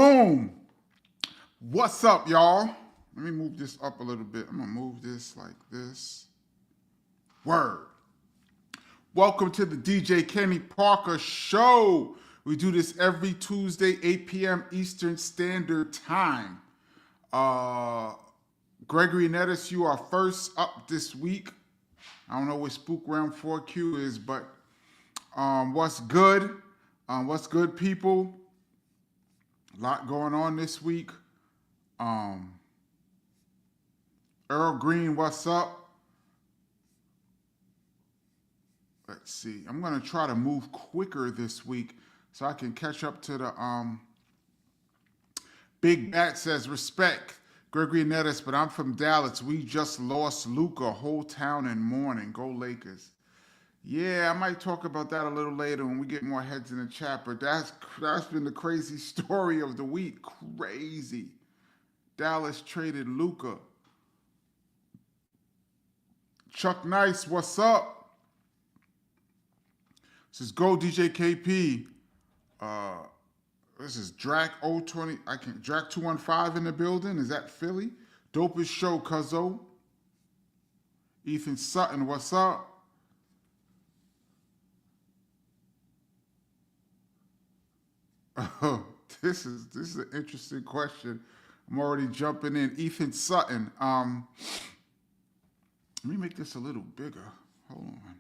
Boom. What's up, y'all? Let me move this up a little bit. I'm going to move this like this. Word. Welcome to the DJ Kenny Parker Show. We do this every Tuesday, 8 p.m. Eastern Standard Time. Gregory Nettis, you are first up this week. I don't know what Spook Round 4Q is, but what's good? What's good, people? A lot going on this week. Earl Green, what's up? Let's see. I'm going to try to move quicker this week so I can catch up to the Big Bat says, respect. Gregory Nettis, but I'm from Dallas. We just lost Luka, whole town in mourning. Go Lakers. Yeah, I might talk about that a little later when we get more heads in the chat, but that's been the crazy story of the week. Crazy. Dallas traded Luka. Chuck Nice, what's up? This is Go DJ KP. This is Drac 020. Drac 215 in the building. Is that Philly? Dopest show, cuzzo. Ethan Sutton, what's up? Oh, this is an interesting question. I'm already jumping in. Ethan Sutton. Let me make this a little bigger. Hold on.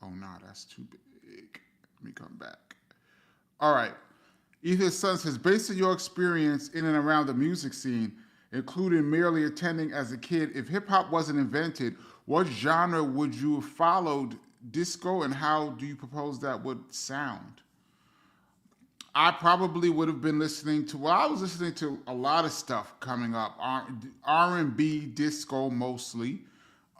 Oh, nah, that's too big. Let me come back. All right. Ethan Sutton says, based on your experience in and around the music scene, including merely attending as a kid, if hip-hop wasn't invented, what genre would you have followed disco, and how do you propose that would sound? I probably would have been listening to, well, I was listening to a lot of stuff coming up. R&B, disco mostly.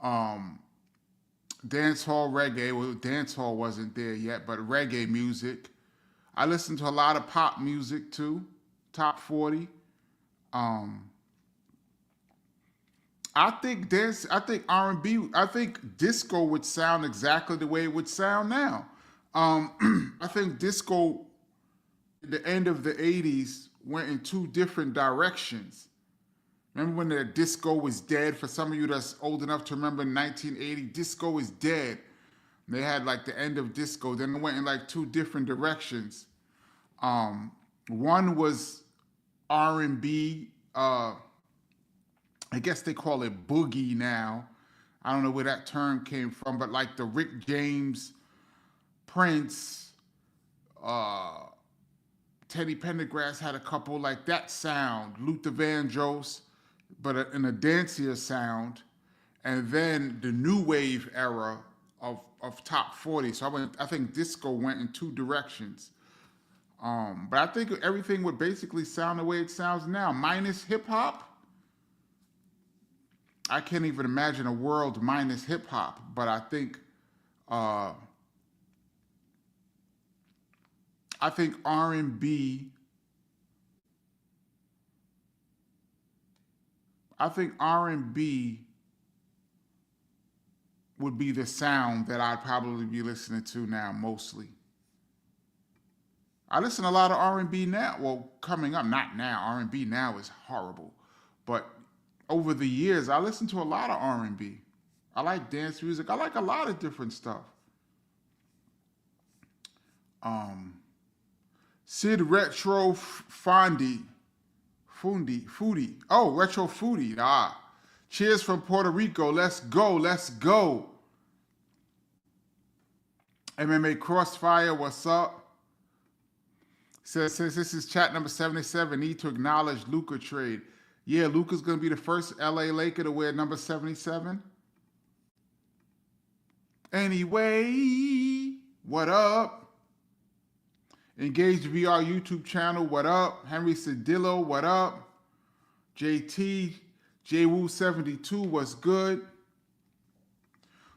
Dance hall, reggae. Well, dance hall wasn't there yet, but reggae music. I listened to a lot of pop music too. Top 40. I think R&B, I think disco would sound exactly the way it would sound now. I think disco at the end of the 80s went in two different directions. Remember when the disco was dead? For some of you that's old enough to remember 1980, disco is dead. They had like the end of disco. Then it went in like two different directions. One was R&B. I guess they call it boogie now. I don't know where that term came from, but like the Rick James, Prince, Teddy Pendergrass had a couple like that sound. Luther Vandross, but in a dancier sound. And then the new wave era of top 40. So I think disco went in two directions. But I think everything would basically sound the way it sounds now, minus hip hop. I can't even imagine a world minus hip hop, but I think R&B. I think R&B would be the sound that I'd probably be listening to now mostly. I listen to a lot of R&B now. Well, coming up, not now. R&B now is horrible. But over the years, I listen to a lot of R&B. I like dance music. I like a lot of different stuff. Sid Retro Foodie. Oh, Retro Foodie. Cheers from Puerto Rico. Let's go. Let's go. MMA Crossfire, what's up? Says this is chat number 77. Need to acknowledge Luka trade. Yeah, Luka's going to be the first LA Laker to wear number 77. Anyway, what up? Engage VR YouTube channel, what up? Henry Cedillo, what up? JT, JWoo72, what's good?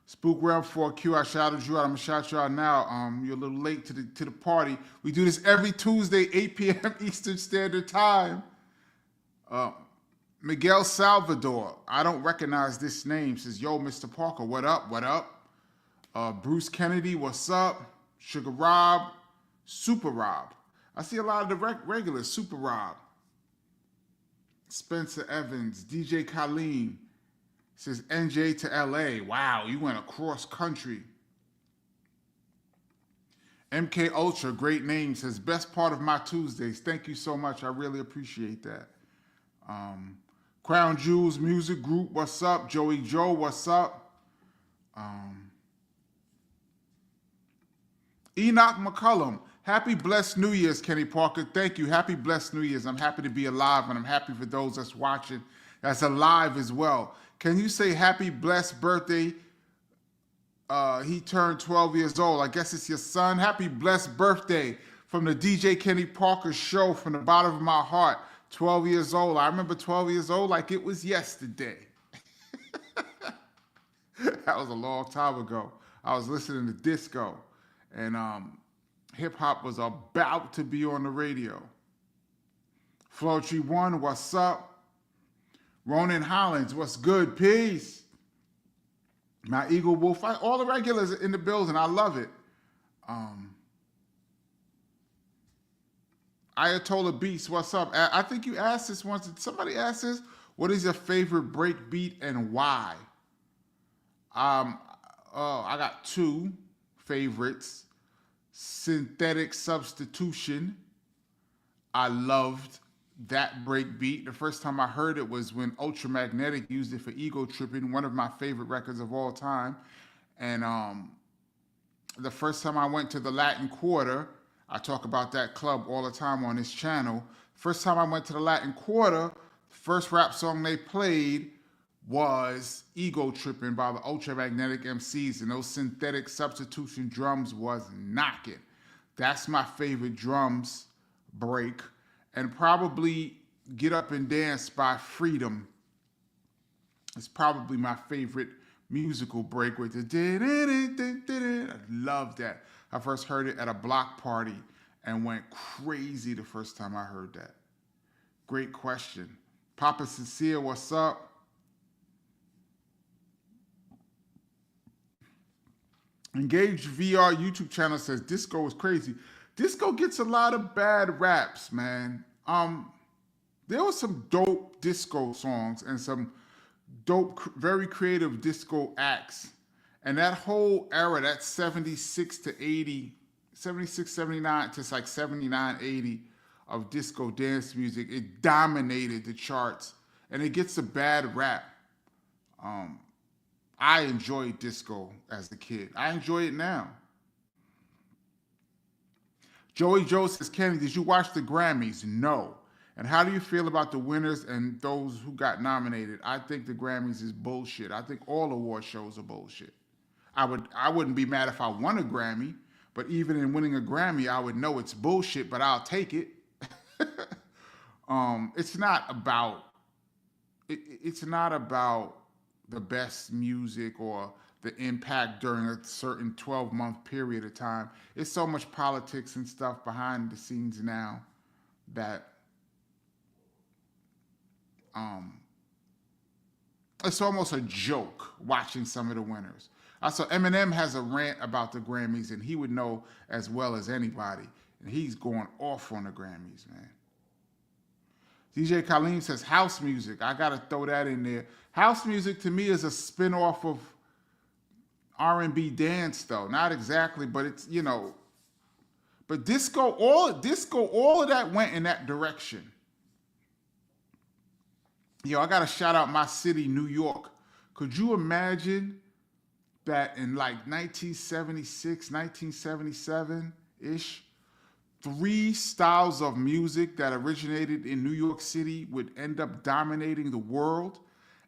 Spook Realm 4Q, I shouted you out. I'm gonna shout you out now. You're a little late to the party. We do this every Tuesday, 8 p.m. Eastern Standard Time. Miguel Salvador, I don't recognize this name. Says, yo, Mr. Parker, what up? What up? Bruce Kennedy, what's up? Sugar Rob, Super Rob. I see a lot of the regulars. Super Rob, Spencer Evans, DJ Colleen. Says NJ to LA. Wow, you went across country. MK Ultra, great name. Says best part of my Tuesdays. Thank you so much. I really appreciate that. Crown Jewels Music Group, what's up? Joey Joe, what's up? Enoch McCullum, happy blessed New Year's, Kenny Parker. Thank you. Happy blessed New Year's. I'm happy to be alive, and I'm happy for those that's watching that's alive as well. Can you say happy blessed birthday? He turned 12 years old. I guess it's your son. Happy blessed birthday from the DJ Kenny Parker show from the bottom of my heart. 12 years old. I remember 12 years old like it was yesterday. That was a long time ago. I was listening to disco, and hip hop was about to be on the radio. Floetry One, what's up? Ronan Hollins, what's good? Peace. My Eagle Wolf, all the regulars in the building. I love it. Ayatollah Beats, what's up? I think you asked this once. Did somebody ask this? What is your favorite break beat and why? I got two favorites. Synthetic Substitution. I loved that break beat. The first time I heard it was when Ultramagnetic used it for Ego Tripping, one of my favorite records of all time. And the first time I went to the Latin Quarter, I talk about that club all the time on this channel. First time I went to the Latin Quarter, the first rap song they played was Ego Tripping by the Ultramagnetic MCs, and those Synthetic Substitution drums was knocking. That's my favorite drums break. And probably Get Up and Dance by Freedom. It's probably my favorite musical break with the I love that. I first heard it at a block party and went crazy the first time I heard that. Great question. Papa Sincere, what's up? Engaged VR YouTube channel says disco is crazy. Disco gets a lot of bad raps, man. There was some dope disco songs and some dope, very creative disco acts. And that whole era, that 76 to 80, 76, 79 to like 79, 80 of disco dance music, it dominated the charts. And it gets a bad rap. I enjoyed disco as a kid. I enjoy it now. Joey Joe says, Kenny, did you watch the Grammys? No. And how do you feel about the winners and those who got nominated? I think the Grammys is bullshit. I think all award shows are bullshit. I wouldn't be mad if I won a Grammy, but even in winning a Grammy, I would know it's bullshit, but I'll take it. It's not about the best music or the impact during a certain 12-month period of time. It's so much politics and stuff behind the scenes now that it's almost a joke watching some of the winners. I saw Eminem has a rant about the Grammys, and he would know as well as anybody. And he's going off on the Grammys, man. DJ Khalim says house music. I got to throw that in there. House music to me is a spin-off of R&B dance, though. Not exactly, but it's, you know. But disco, all of that went in that direction. Yo, I got to shout out my city, New York. Could you imagine that in like 1976, 1977-ish, 3 styles of music that originated in New York City would end up dominating the world?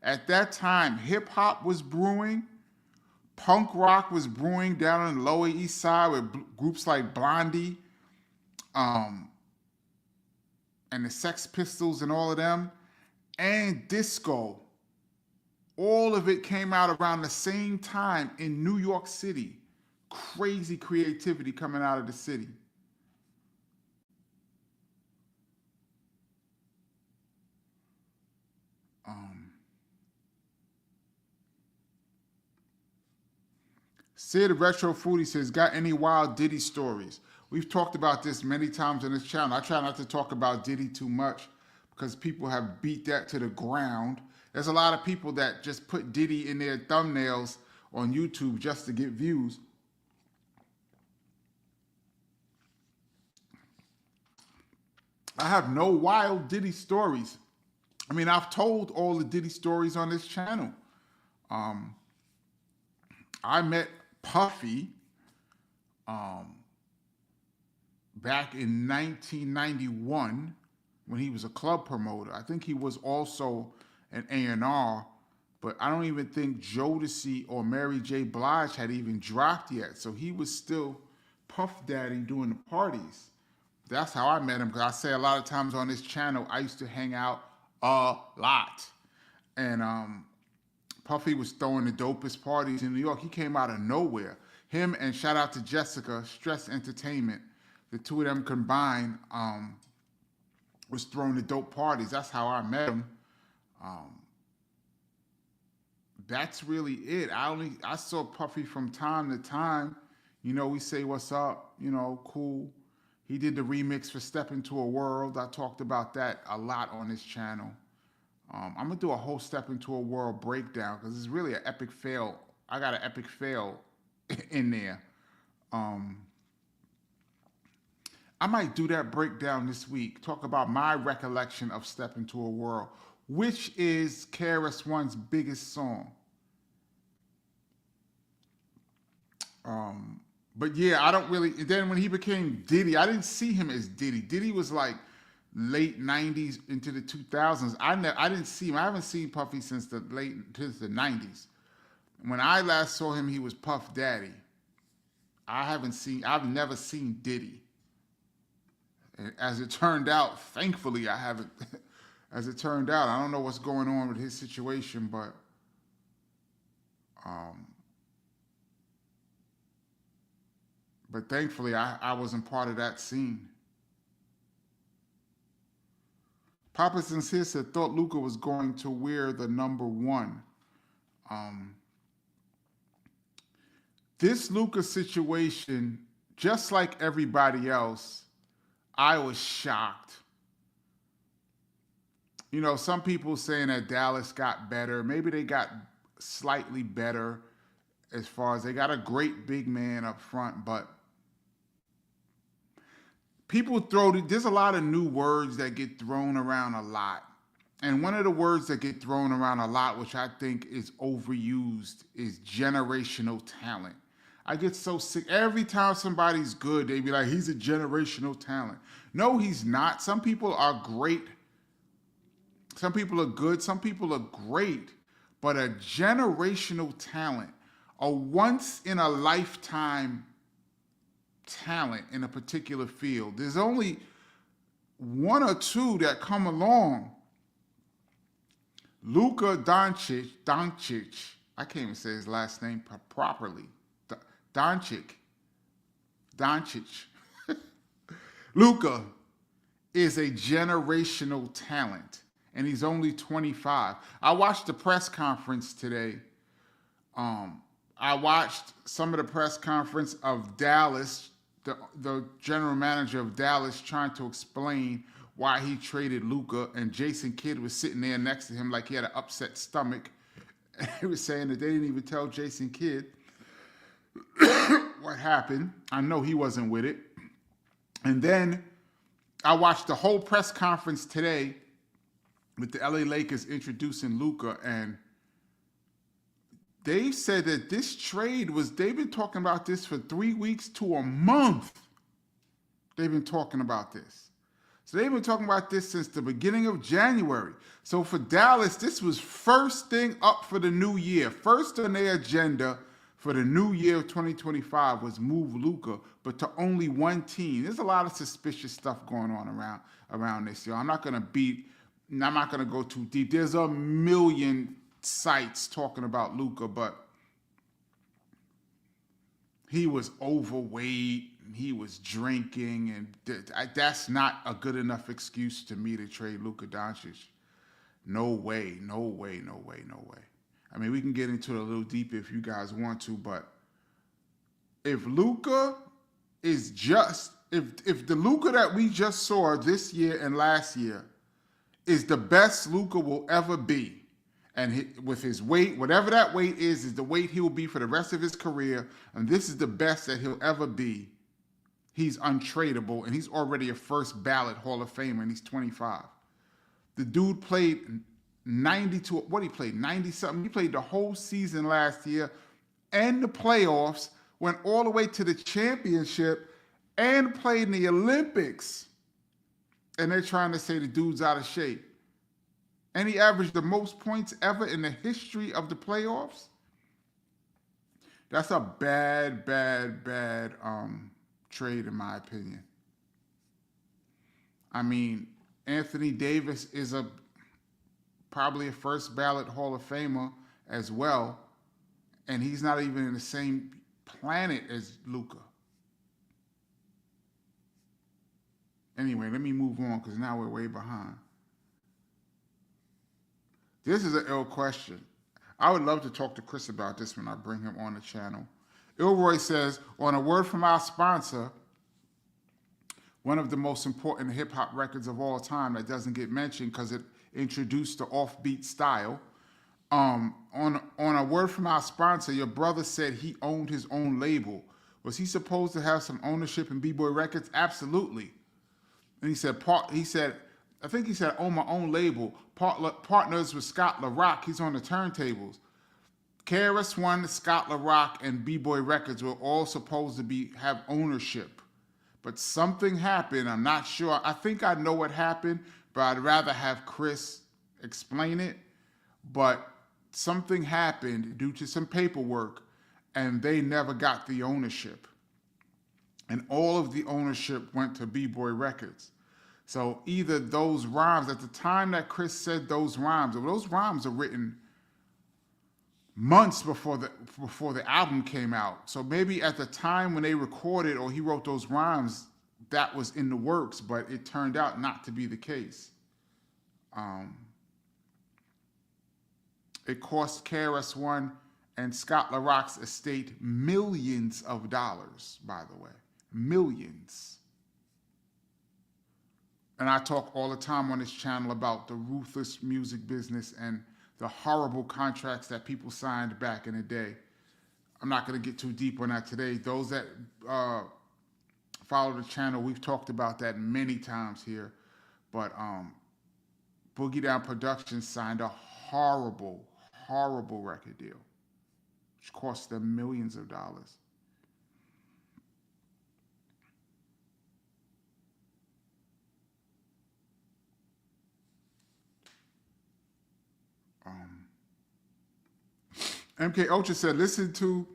At that time, hip-hop was brewing, punk rock was brewing down on the Lower East Side with groups like Blondie and the Sex Pistols and all of them, and disco. All of it came out around the same time in New York City. Crazy creativity coming out of the city. Sid Retro Foodie says, got any wild Diddy stories? We've talked about this many times on this channel. I try not to talk about Diddy too much because people have beat that to the ground. There's a lot of people that just put Diddy in their thumbnails on YouTube just to get views. I have no wild Diddy stories. I mean, I've told all the Diddy stories on this channel. I met Puffy back in 1991 when he was a club promoter. I think he was also an A&R, but I don't even think Jodeci or Mary J. Blige had even dropped yet. So he was still Puff Daddy doing the parties. That's how I met him, because I say a lot of times on this channel, I used to hang out a lot. And Puffy was throwing the dopest parties in New York. He came out of nowhere. Him and shout out to Jessica, Stress Entertainment, the two of them combined was throwing the dope parties. That's how I met him. That's really it. I saw Puffy from time to time. You know, we say what's up, you know, cool. He did the remix for Step Into a World. I talked about that a lot on this channel. I'm going to do a whole Step Into a World breakdown because it's really an epic fail. I got an epic fail in there. I might do that breakdown this week, talk about my recollection of Step Into a World, which is KRS-One's biggest song. But yeah, I don't really, then when he became Diddy, I didn't see him as Diddy. Diddy was like late 90s into the 2000s. I didn't see him. I haven't seen Puffy since the 90s. When I last saw him, he was Puff Daddy. I've never seen Diddy. And as it turned out, thankfully, I haven't. As it turned out, I don't know what's going on with his situation, but thankfully, I wasn't part of that scene. Papa Sincere said, thought Luka was going to wear the number 1. This Luka situation, just like everybody else, I was shocked. You know, some people saying that Dallas got better. Maybe they got slightly better as far as they got a great big man up front, but people there's a lot of new words that get thrown around a lot. And one of the words that get thrown around a lot, which I think is overused, is generational talent. I get so sick. Every time somebody's good, they be like, he's a generational talent. No, he's not. Some people are great. Some people are good. Some people are great. But a generational talent, a once-in-a-lifetime talent in a particular field, there's only one or two that come along. Luka Dončić, I can't even say his last name properly. Dončić. Luka is a generational talent, and he's only 25. I watched the press conference today. I watched some of the press conference of Dallas, the general manager of Dallas, trying to explain why he traded Luka, and Jason Kidd was sitting there next to him like he had an upset stomach. And he was saying that they didn't even tell Jason Kidd what happened. I know he wasn't with it. And then I watched the whole press conference today with the LA Lakers introducing Luka, and they said that this trade they've been talking about this for 3 weeks to a month. They've been talking about this. So they've been talking about this since the beginning of January. So for Dallas, this was first thing up for the new year. First on their agenda for the new year of 2025 was move Luka, but to only one team. There's a lot of suspicious stuff going on around this, yo. I'm not gonna go too deep. There's a million sites talking about Luka, but he was overweight, he was drinking, and that's not a good enough excuse to me to trade Luka Dončić. No way. I mean, we can get into it a little deeper if you guys want to, but if Luka is just if the Luka that we just saw this year and last year is the best Luka will ever be, and with his weight, whatever that weight is the weight he will be for the rest of his career, and this is the best that he'll ever be, he's untradeable, and he's already a first ballot Hall of Famer, and he's 25. The dude played 92, what he played, 90 something. He played the whole season last year and the playoffs, went all the way to the championship, and played in the Olympics. And they're trying to say the dude's out of shape. And he averaged the most points ever in the history of the playoffs. That's a bad trade, in my opinion. I mean, Anthony Davis is probably a first ballot Hall of Famer as well, and he's not even in the same planet as Luka. Anyway, let me move on because now we're way behind. This is an ill question. I would love to talk to Chris about this when I bring him on the channel. Ilroy says, on a word from our sponsor, one of the most important hip-hop records of all time that doesn't get mentioned because it introduced the offbeat style. On a word from our sponsor, your brother said he owned his own label. Was he supposed to have some ownership in B-Boy Records? Absolutely. And he said, I think he said, own my own label. Partners with Scott LaRock. He's on the turntables. KRS-One, Scott LaRock, and B-Boy Records were all supposed to have ownership. But something happened. I'm not sure. I think I know what happened, but I'd rather have Chris explain it. But something happened due to some paperwork, and they never got the ownership. And all of the ownership went to B-Boy Records. So either those rhymes, at the time that Chris said those rhymes are written months before the album came out. So maybe at the time when they recorded or he wrote those rhymes, that was in the works, but it turned out not to be the case. It cost KRS-One and Scott LaRock's estate millions of dollars, by the way. Millions. And I talk all the time on this channel about the ruthless music business and the horrible contracts that people signed back in the day. I'm not going to get too deep on that today. Those that follow the channel, we've talked about that many times here. But Boogie Down Productions signed a horrible record deal, which cost them millions of dollars. MK Ultra said, listen to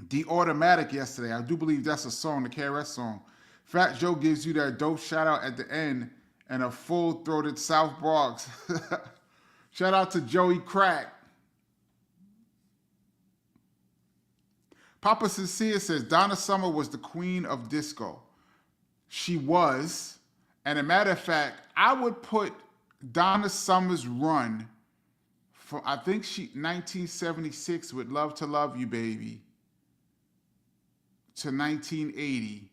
The Automatic yesterday. I do believe that's a song, the KRS song. Fat Joe gives you that dope shout out at the end and a full-throated South Bronx. Shout out to Joey Crack. Papa Sincere says, Donna Summer was the queen of disco. She was. And a matter of fact, I would put Donna Summer's run for, I think 1976 with Love to Love You Baby to 1980.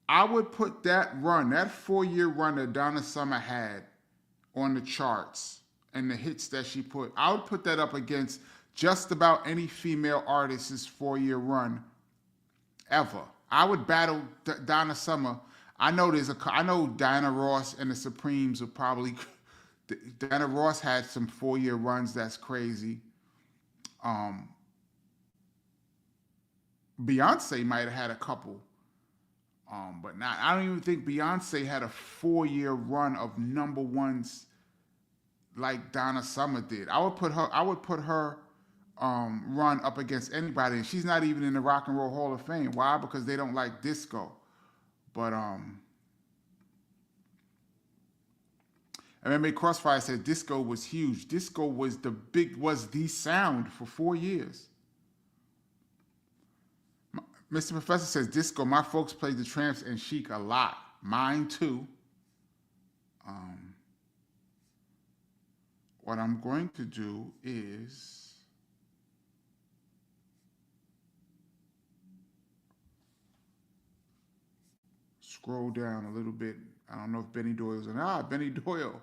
I would put that run, that 4-year run that Donna Summer had on the charts and the hits that she put, I would put that up against just about any female artist's 4-year run ever. I would battle Donna Summer. I know Diana Ross and the Supremes would probably. Diana Ross had some 4-year runs that's crazy. Beyonce might have had a couple, but not. I don't even think Beyonce had a 4-year run of number ones like Donna Summer did. I would put her run up against anybody, and she's not even in the Rock and Roll Hall of Fame. Why? Because they don't like disco. But MMA Crossfire said disco was huge. Disco was the sound for 4 years. Mr. Professor says disco. My folks played the Tramps and Chic a lot. Mine too. What I'm going to do is scroll down a little bit. I don't know if Benny Doyle's in. Benny Doyle.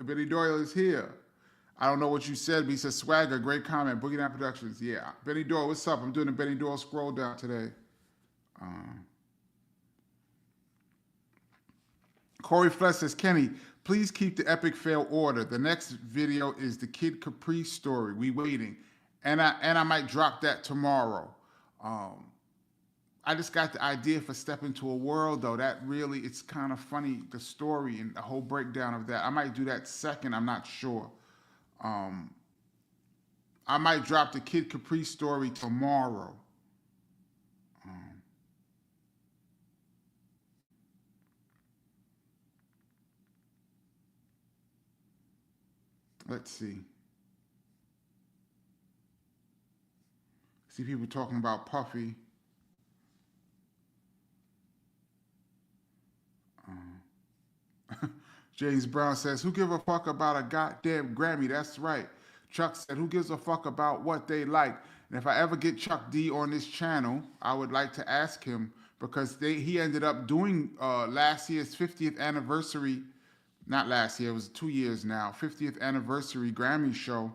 Benny Doyle is here. I don't know what you said, but he said, Swagger, great comment. Boogie Down Productions. Yeah. Benny Doyle, what's up? I'm doing a Benny Doyle scroll down today. Corey Flesh says, Kenny, please keep the epic fail order. The next video is the Kid Capri story. We waiting. And I might drop that tomorrow. I just got the idea for Step Into a World, though. That really, it's kind of funny, the story and the whole breakdown of that. I might do that second. I'm not sure. I might drop the Kid Capri story tomorrow. Let's see. See people talking about Puffy. James Brown says, who give a fuck about a goddamn Grammy? That's right. Chuck said, who gives a fuck about what they like? And if I ever get Chuck D on this channel, I would like to ask him, because he ended up doing last year's 50th anniversary, not last year, it was 2 years now, 50th anniversary Grammy show.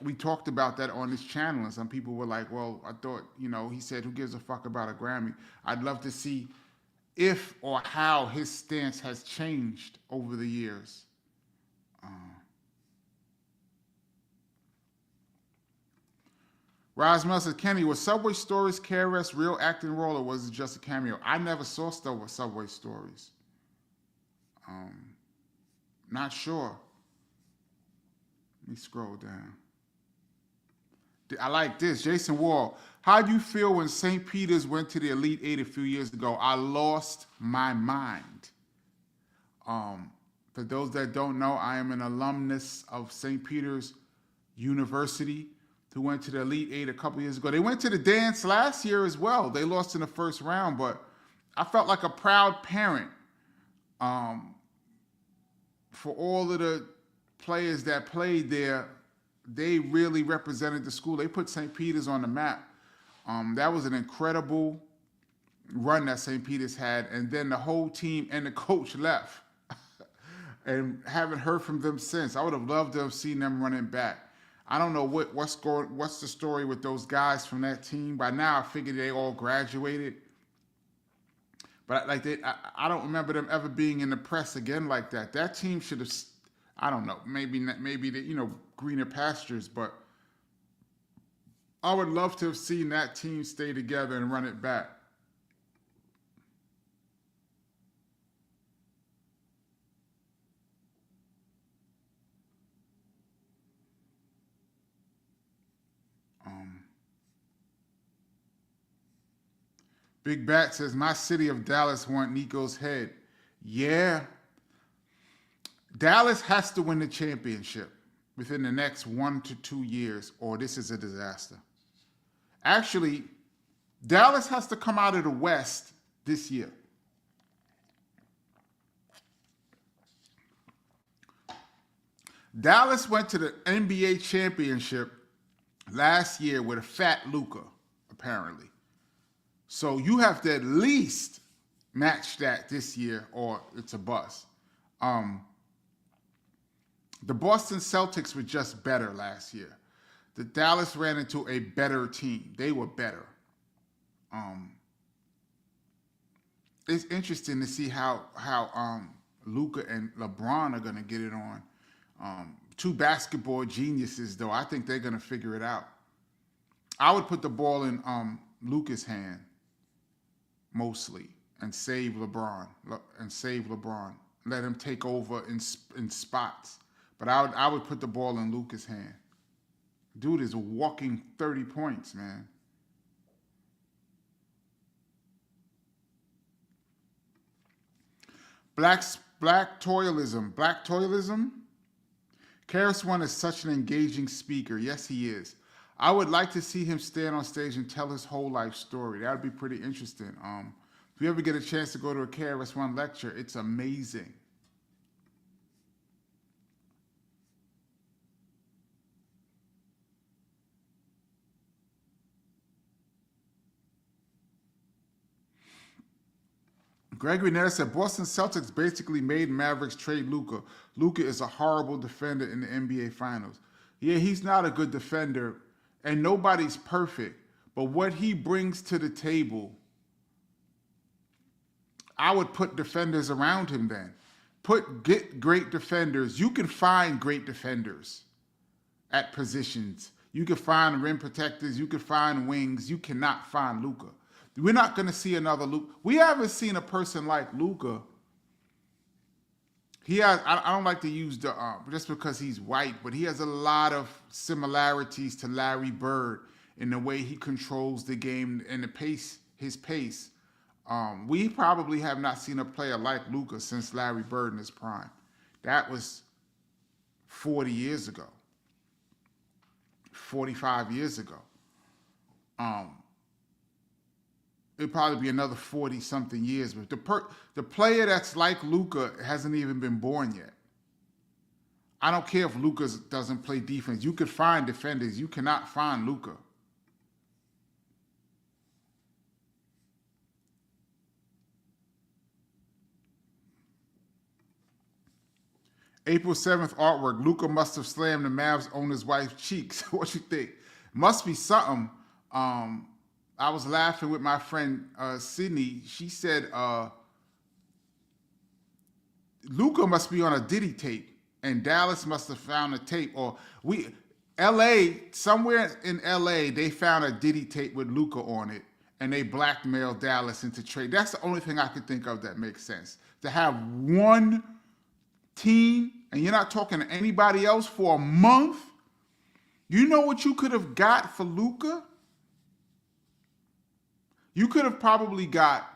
We talked about that on this channel, and some people were like, well, I thought, he said, who gives a fuck about a Grammy? I'd love to see if or how his stance has changed over the years. Rosmel says, Kenny, was Subway Stories KRS real acting role, or was it just a cameo? I never saw Subway Stories. Not sure. Let me scroll down. I like this. Jason Wall. How do you feel when St. Peter's went to the Elite Eight a few years ago? I lost my mind. For those that don't know, I am an alumnus of St. Peter's University who went to the Elite Eight a couple years ago. They went to the dance last year as well. They lost in the first round, but I felt like a proud parent for all of the players that played there. They really represented the school. They put St. Peter's on the map. That was an incredible run that St. Peter's had. And then the whole team and the coach left. And haven't heard from them since. I would have loved to have seen them running back. I don't know what's the story with those guys from that team. By now, I figured they all graduated. But I don't remember them ever being in the press again like that. That team should have, I don't know, maybe the, greener pastures, but I would love to have seen that team stay together and run it back. Big Bat says, my city of Dallas want Nico's head. Yeah. Dallas has to win the championship within the next 1 to 2 years, or this is a disaster. Actually, Dallas has to come out of the West this year. Dallas went to the NBA championship last year with a fat Luka, apparently. So you have to at least match that this year, or it's a bust. The Boston Celtics were just better last year. The Dallas ran into a better team. They were better. It's interesting to see how Luka and LeBron are going to get it on. Two basketball geniuses, though. I think they're going to figure it out. I would put the ball in Luka's hand mostly and save LeBron. Let him take over in spots. But I would put the ball in Luka's hand. Dude is walking 30 points, man. Black toilism. Black toilism? KRS-One is such an engaging speaker. Yes, he is. I would like to see him stand on stage and tell his whole life story. That would be pretty interesting. If you ever get a chance to go to a KRS-One lecture, it's amazing. Gregory Nair said Boston Celtics basically made Mavericks trade Luka. Luka is a horrible defender in the NBA Finals. Yeah, he's not a good defender, and nobody's perfect. But what he brings to the table, I would put defenders around him then. Get great defenders. You can find great defenders at positions. You can find rim protectors. You can find wings. You cannot find Luka. We're not going to see another Luka. We haven't seen a person like Luka. He has. I don't like to use the just because he's white, but he has a lot of similarities to Larry Bird in the way he controls the game and the pace. His pace. We probably have not seen a player like Luka since Larry Bird in his prime. That was 40 years ago. 45 years ago. It'll probably be another 40-something years. But the player that's like Luka hasn't even been born yet. I don't care if Luka doesn't play defense. You could find defenders. You cannot find Luka. April 7th artwork. Luka must have slammed the Mavs owner's wife's cheeks. What you think? Must be something. I was laughing with my friend Sydney. She said Luka must be on a Diddy tape, and Dallas must have found a tape. Or somewhere in LA, they found a Diddy tape with Luka on it, and they blackmailed Dallas into trade. That's the only thing I could think of that makes sense. To have one team, and you're not talking to anybody else for a month. You know what you could have got for Luka? You could have probably got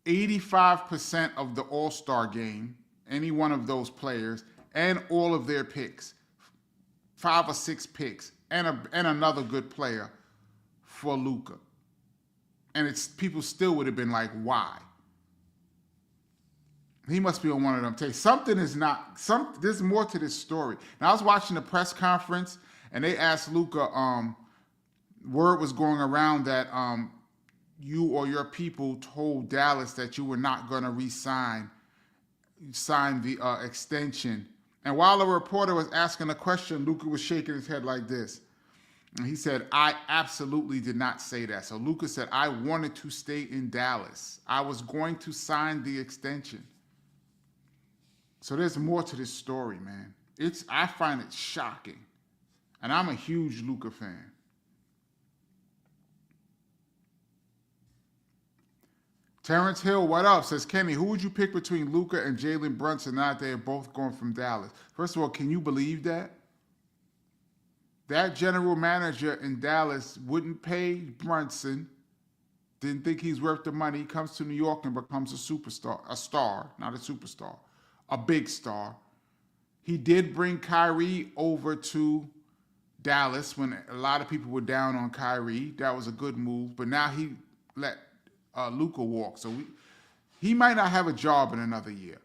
85% of the All-Star game, any one of those players, and all of their picks, 5 or 6 picks, and another good player for Luka. And people still would have been like, why? He must be on one of them tapes. There's more to this story. Now, I was watching the press conference, and they asked Luka, word was going around that you or your people told Dallas that you were not going to sign the extension. And while the reporter was asking a question, Luka was shaking his head like this. And he said, I absolutely did not say that. So Luka said, I wanted to stay in Dallas. I was going to sign the extension. So there's more to this story, man. I find it shocking. And I'm a huge Luka fan. Terrence Hill, what up? Says, Kenny, who would you pick between Luka and Jalen Brunson now that they are both going from Dallas? First of all, can you believe that? That general manager in Dallas wouldn't pay Brunson, didn't think he's worth the money. He comes to New York and becomes a superstar, a star, not a superstar, a big star. He did bring Kyrie over to Dallas when a lot of people were down on Kyrie. That was a good move, but now he let Luka walk, so he might not have a job in another year.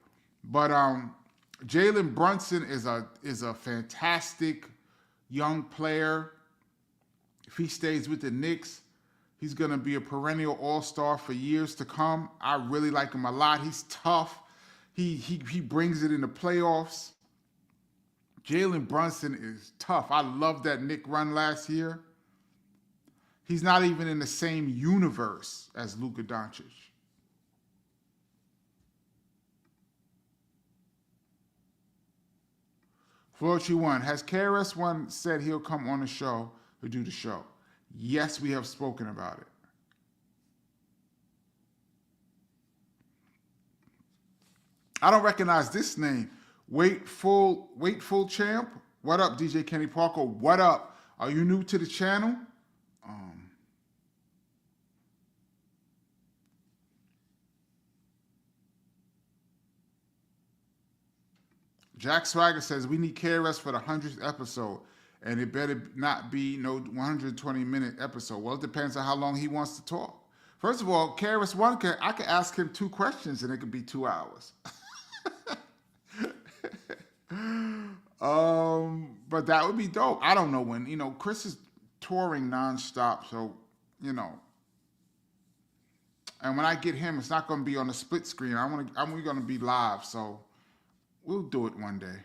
But Jalen Brunson is a fantastic young player. If he stays with the Knicks, he's going to be a perennial all-star for years to come. I really like him a lot. He's tough. He brings it in the playoffs. Jalen Brunson is tough. I love that Knick run last year. He's not even in the same universe as Luka Dončić. Flochi One, has KRS-One said he'll come on the show to do the show? Yes, we have spoken about it. I don't recognize this name. Waitful Champ. What up, DJ Kenny Parker? What up? Are you new to the channel? Jack Swagger says, we need KRS for the 100th episode, and it better not be no 120-minute episode. Well, it depends on how long he wants to talk. First of all, KRS-One, I could ask him 2 questions, and it could be 2 hours. But that would be dope. I don't know when. Chris is touring nonstop, so, And when I get him, it's not going to be on a split screen. I'm going to be live, so we'll do it one day.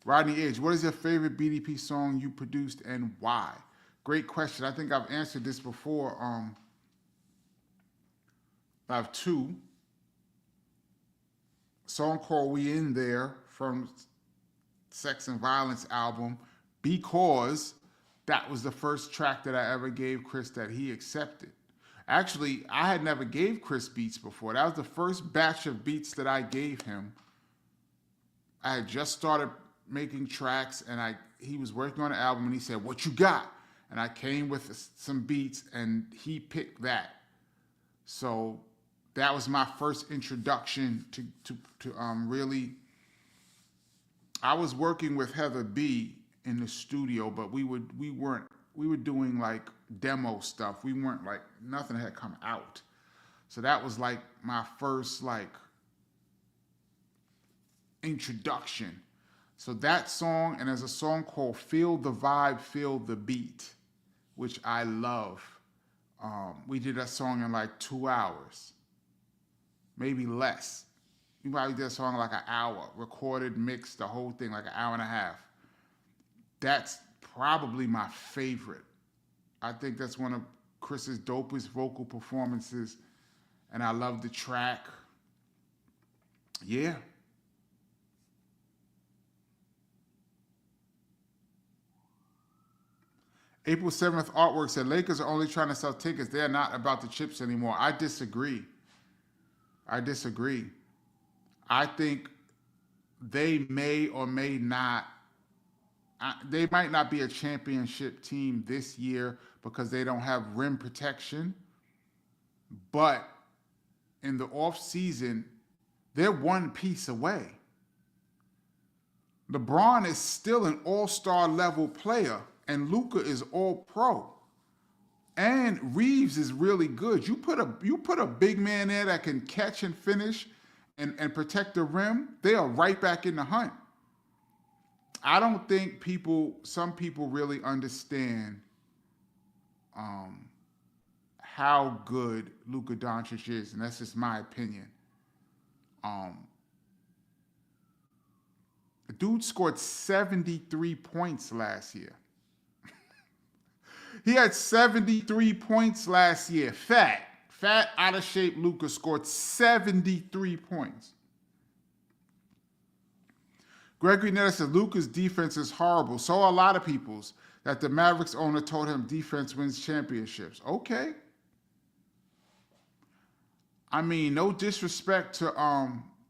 Rodney Edge, what is your favorite BDP song you produced and why? Great question. I think I've answered this before. I have two. A song called We In There from Sex and Violence album, because that was the first track that I ever gave Chris that he accepted. Actually, I had never gave Chris beats before. That was the first batch of beats that I gave him. I had just started making tracks, and he was working on an album, and he said, "What you got?" And I came with some beats, and he picked that. So that was my first introduction to really. I was working with Heather B in the studio, but we were doing like demo stuff. We weren't like, nothing had come out. So that was like my first like introduction. So that song, and there's a song called Feel the Vibe, Feel the Beat, which I love. We did that song in like 2 hours, maybe less. We probably did a song in like an hour, recorded, mixed, the whole thing, like an hour and a half. That's probably my favorite. I think that's one of Chris's dopest vocal performances, and I love the track. Yeah. April 7th artwork said, Lakers are only trying to sell tickets. They're not about the chips anymore. I disagree. I think they may or may not, they might not be a championship team this year because they don't have rim protection. But in the off season, they're one piece away. LeBron is still an all-star level player, and Luka is all pro. And Reeves is really good. You put a big man there that can catch and finish and protect the rim, they are right back in the hunt. I don't think some people really understand how good Luka Dončić is, and that's just my opinion. The dude scored 73 points last year. He had 73 points last year. Fat, out of shape Luka scored 73 points. Gregory Netter said Luka's defense is horrible. So are a lot of people's. That the Mavericks owner told him defense wins championships. Okay. I mean, no disrespect to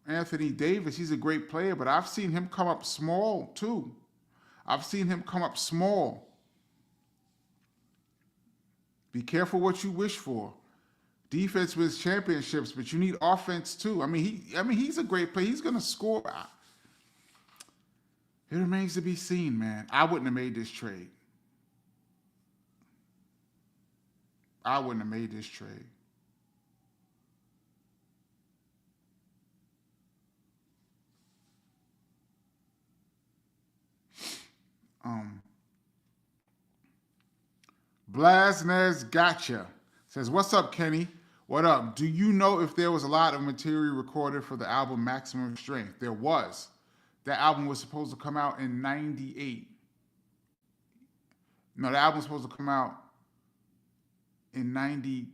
Anthony Davis. He's a great player, but I've seen him come up small too. Be careful what you wish for. Defense wins championships, but you need offense too. I mean, he's a great player. He's gonna score. It remains to be seen, man. I wouldn't have made this trade. Blasnez Gotcha says, what's up, Kenny? What up? Do you know if there was a lot of material recorded for the album Maximum Strength? There was. That album was supposed to come out in 98. No, the album was supposed to come out in 99.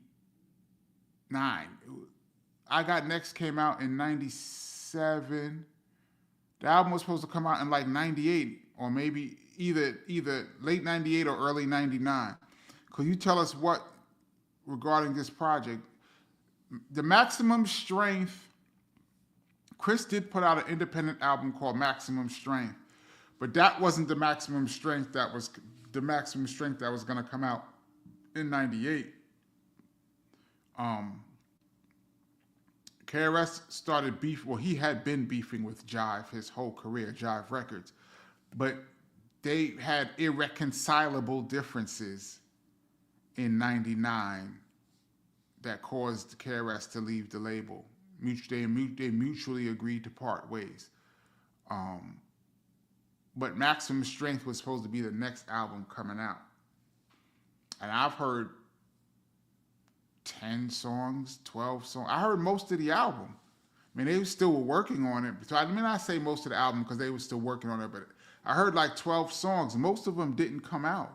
I Got Next came out in 97. The album was supposed to come out in like 98, or maybe either late 98 or early 99. Could you tell us what regarding this project? The Maximum Strength, Chris did put out an independent album called Maximum Strength, but that wasn't the Maximum Strength that was going to come out in 98. KRS started beef. Well, he had been beefing with Jive his whole career, Jive Records, but they had irreconcilable differences in 99 that caused KRS to leave the label. They mutually agreed to part ways. But Maximum Strength was supposed to be the next album coming out. And I've heard 10 songs, 12 songs. I heard most of the album. I mean, they still were working on it. So I mean, I say most of the album because they were still working on it, but I heard like 12 songs. Most of them didn't come out.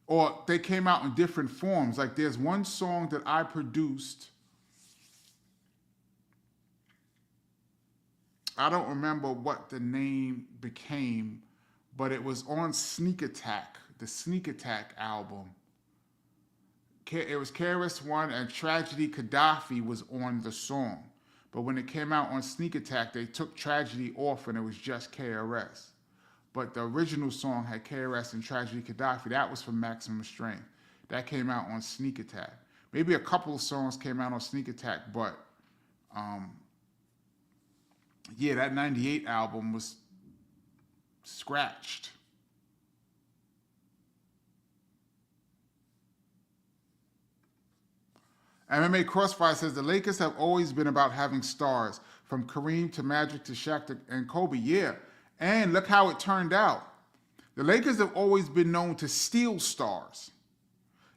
Or they came out in different forms. Like there's one song that I produced. I don't remember what the name became, but it was on Sneak Attack, the Sneak Attack album. It was KRS-One and Tragedy Gaddafi was on the song. But when it came out on Sneak Attack, they took Tragedy off and it was just KRS. But the original song had KRS and Tragedy Gaddafi. That was from Maximum Strength. That came out on Sneak Attack. Maybe a couple of songs came out on Sneak Attack, but yeah, that 98 album was scratched. MMA Crossfire says the Lakers have always been about having stars, from Kareem to Magic to Shaq and Kobe. Yeah, and look how it turned out. The Lakers have always been known to steal stars.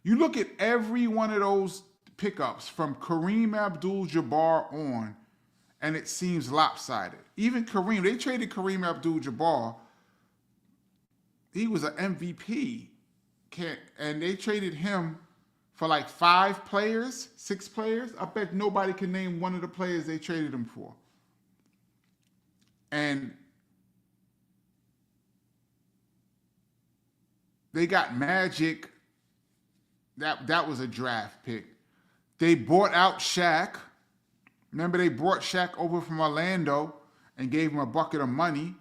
You look at every one of those pickups from Kareem Abdul-Jabbar on, and it seems lopsided. Even Kareem, they traded Kareem Abdul-Jabbar. He was an MVP, and they traded him for like 5 players, 6 players. I bet nobody can name one of the players they traded him for. And they got Magic. That was a draft pick. They bought out Shaq. Remember, they brought Shaq over from Orlando and gave him a bucket of money.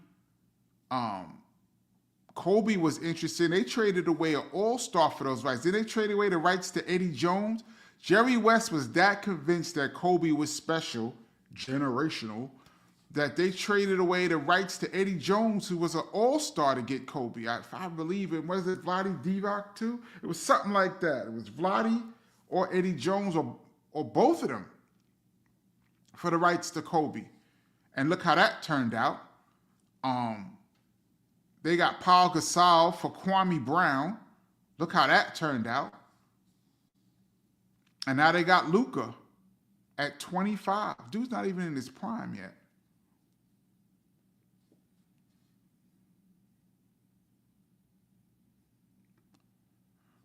Kobe was interested. They traded away an all-star for those rights. Then they traded away the rights to Eddie Jones. Jerry West was that convinced that Kobe was special, generational, that they traded away the rights to Eddie Jones, who was an all-star, to get Kobe. I believe it. Was it Vlade Divac too? It was something like that. It was Vlade or Eddie Jones or both of them for the rights to Kobe. And look how that turned out. They got Paul Gasol for Kwame Brown. Look how that turned out. And now they got Luka at 25. Dude's not even in his prime yet.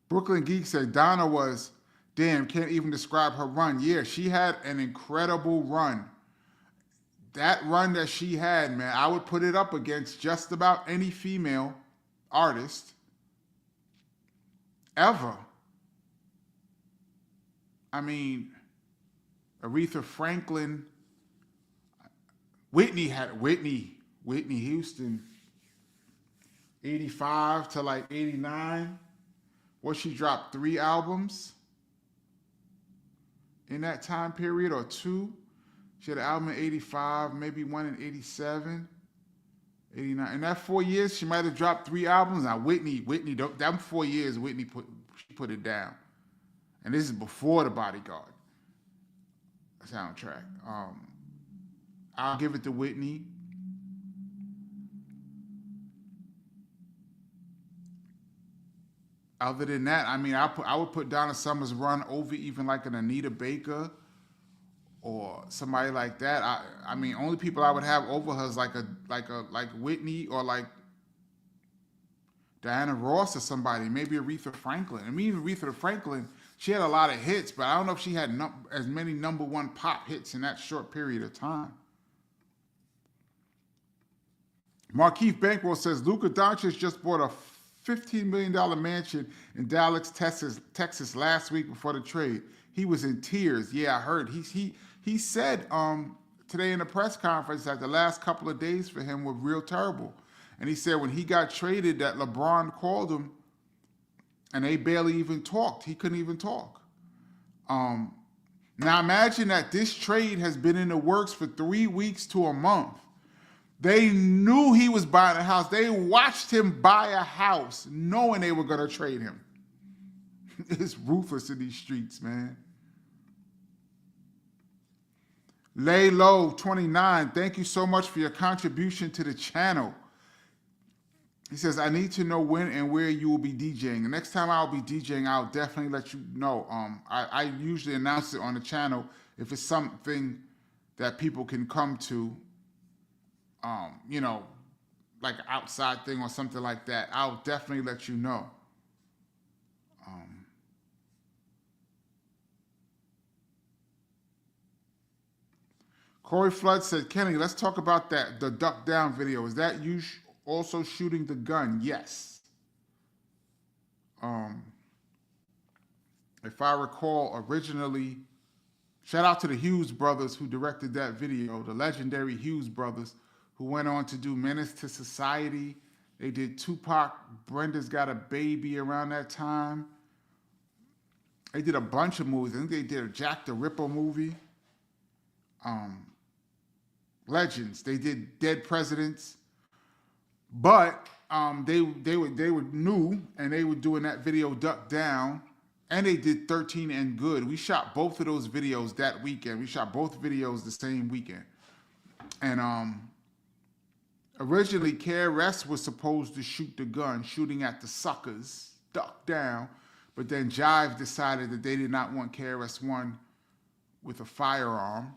Brooklyn Geek said Donna was, damn, can't even describe her run. Yeah, she had an incredible run. That run that she had, man, I would put it up against just about any female artist ever. I mean, Aretha Franklin, Whitney Houston, 85 to like 89. What, she dropped 3 albums in that time period, or 2? She had an album in 85, maybe one in 87, 89. In that 4 years, she might have dropped 3 albums. Now, Whitney, them 4 years, Whitney put it down. And this is before The Bodyguard soundtrack. I'll give it to Whitney. Other than that, I mean, I would put Donna Summer's run over even like an Anita Baker or somebody like that. I mean, only people I would have over her is like Whitney or like Diana Ross or somebody, maybe Aretha Franklin. I mean, even Aretha Franklin, she had a lot of hits, but I don't know if she had as many #1 pop hits in that short period of time. Markeith Bankroll says Luka Dončić just bought a $15 million mansion in Dallas, Texas last week before the trade. He was in tears. Yeah, I heard. He said today in the press conference that the last couple of days for him were real terrible. And he said when he got traded that LeBron called him and they barely even talked. He couldn't even talk. Now imagine that this trade has been in the works for 3 weeks to a month. They knew he was buying a house. They watched him buy a house knowing they were going to trade him. It's ruthless in these streets, man. Lay Low 29, thank you so much for your contribution to the channel. He says, I need to know when and where you will be DJing. The next time I'll be DJing, I'll definitely let you know. I usually announce it on the channel if it's something that people can come to, you know, like an outside thing or something like that. I'll definitely let you know. Corey Flood said, Kenny, let's talk about the duck down video. Is that you also shooting the gun? Yes. If I recall, originally, shout out to the Hughes brothers who directed that video, the legendary Hughes brothers, who went on to do Menace to Society. They did Tupac, Brenda's Got a Baby around that time. They did a bunch of movies. I think they did a Jack the Ripper movie. Legends. They did Dead Presidents. But they were new, and they were doing that video Duck Down, and they did 13 and Good. We shot both of those videos that weekend. We shot both videos the same weekend. And originally, KRS was supposed to shoot the gun, shooting at the suckers, Duck Down, but then Jive decided that they did not want KRS-One with a firearm,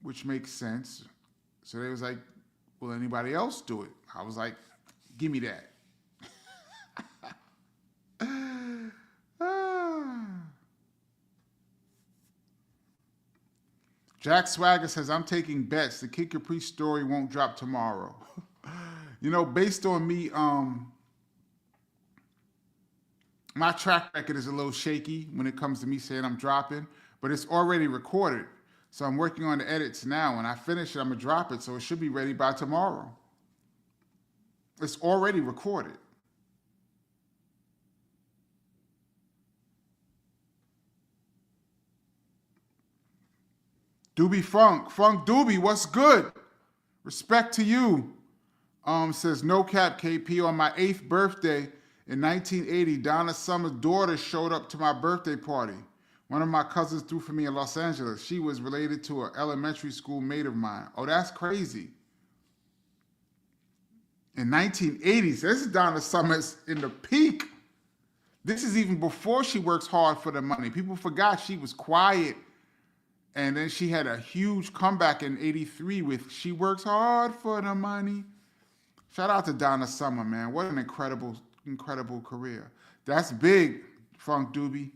which makes sense. So they was like, will anybody else do it? I was like, give me that. Jack Swagger says, I'm taking bets. The Kid Capri story won't drop tomorrow. You know, based on me, my track record is a little shaky when it comes to me saying I'm dropping, but it's already recorded. So I'm working on the edits now. When I finish it, I'm going to drop it, so it should be ready by tomorrow. It's already recorded. Doobie Funk Doobie, what's good? Respect to you. Says, no cap KP, on my 8th birthday in 1980, Donna Summer's daughter showed up to my birthday party. One of my cousins threw for me in Los Angeles. She was related to an elementary school mate of mine. Oh, that's crazy. In 1980s, this is Donna Summers in the peak. This is even before she works hard for the money. People forgot she was quiet. And then she had a huge comeback in 83 with She Works Hard for the Money. Shout out to Donna Summer, man. What an incredible, incredible career. That's big, Funk Doobie.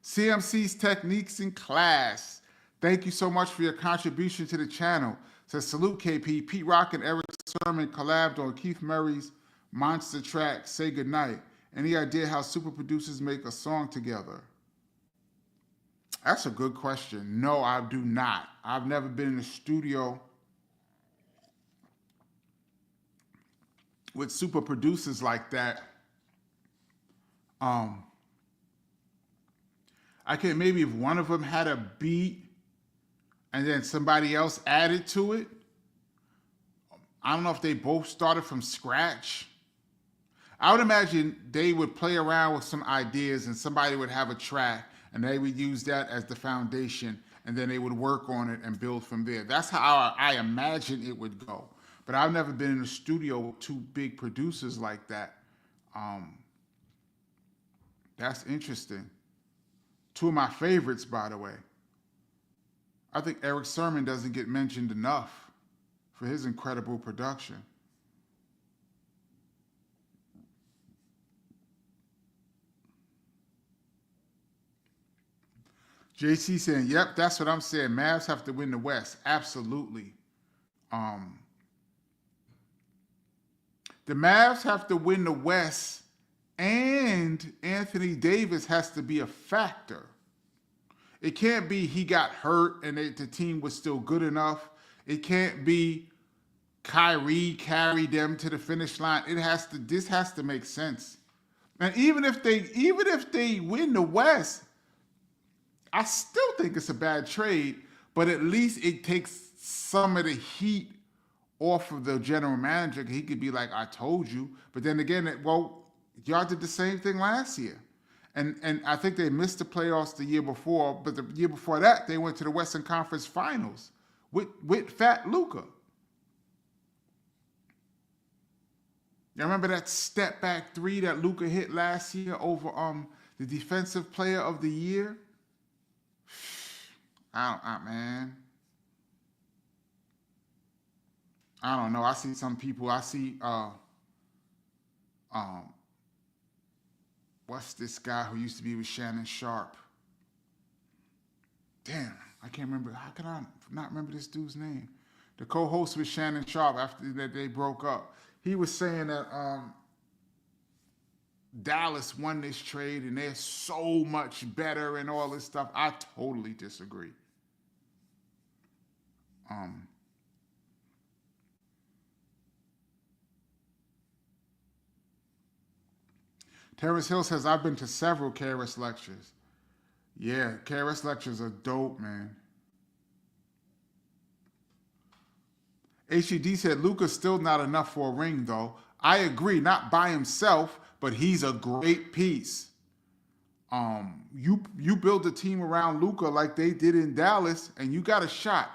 CMC's Techniques in Class. Thank you so much for your contribution to the channel. Says, salute KP. Pete Rock and Eric Sermon collabed on Keith Murray's monster track, Say Goodnight. Any idea how super producers make a song together? That's a good question. No, I do not. I've never been in a studio with super producers like that. I can maybe if one of them had a beat and then somebody else added to it. I don't know if they both started from scratch. I would imagine they would play around with some ideas and somebody would have a track and they would use that as the foundation and then they would work on it and build from there. That's how I imagine it would go. But I've never been in a studio with two big producers like that. That's interesting. Two of my favorites, by the way. I think Eric Sermon doesn't get mentioned enough for his incredible production. JC saying, yep, that's what I'm saying. Mavs have to win the West. Absolutely. The Mavs have to win the West, and Anthony Davis has to be a factor. It can't be he got hurt and the team was still good enough. It can't be Kyrie carried them to the finish line. This has to make sense. And even if they win the West, I still think it's a bad trade, but at least it takes some of the heat off of the general manager. He could be like, I told you. But then again, well, y'all did the same thing last year. And I think they missed the playoffs the year before, but the year before that, they went to the Western Conference Finals with Fat Luka. You remember that step back three that Luka hit last year over the Defensive Player of the Year? Man. I don't know. I see some people. I see what's this guy who used to be with Shannon Sharp? Damn, I can't remember. How can I not remember this dude's name? The co-host with Shannon Sharp after that they broke up. He was saying that Dallas won this trade and they're so much better and all this stuff. I totally disagree. Terrence Hill says, I've been to several KRS lectures. Yeah, KRS lectures are dope, man. HED said, Luka's still not enough for a ring, though. I agree, not by himself, but he's a great piece. You build a team around Luka like they did in Dallas, and you got a shot.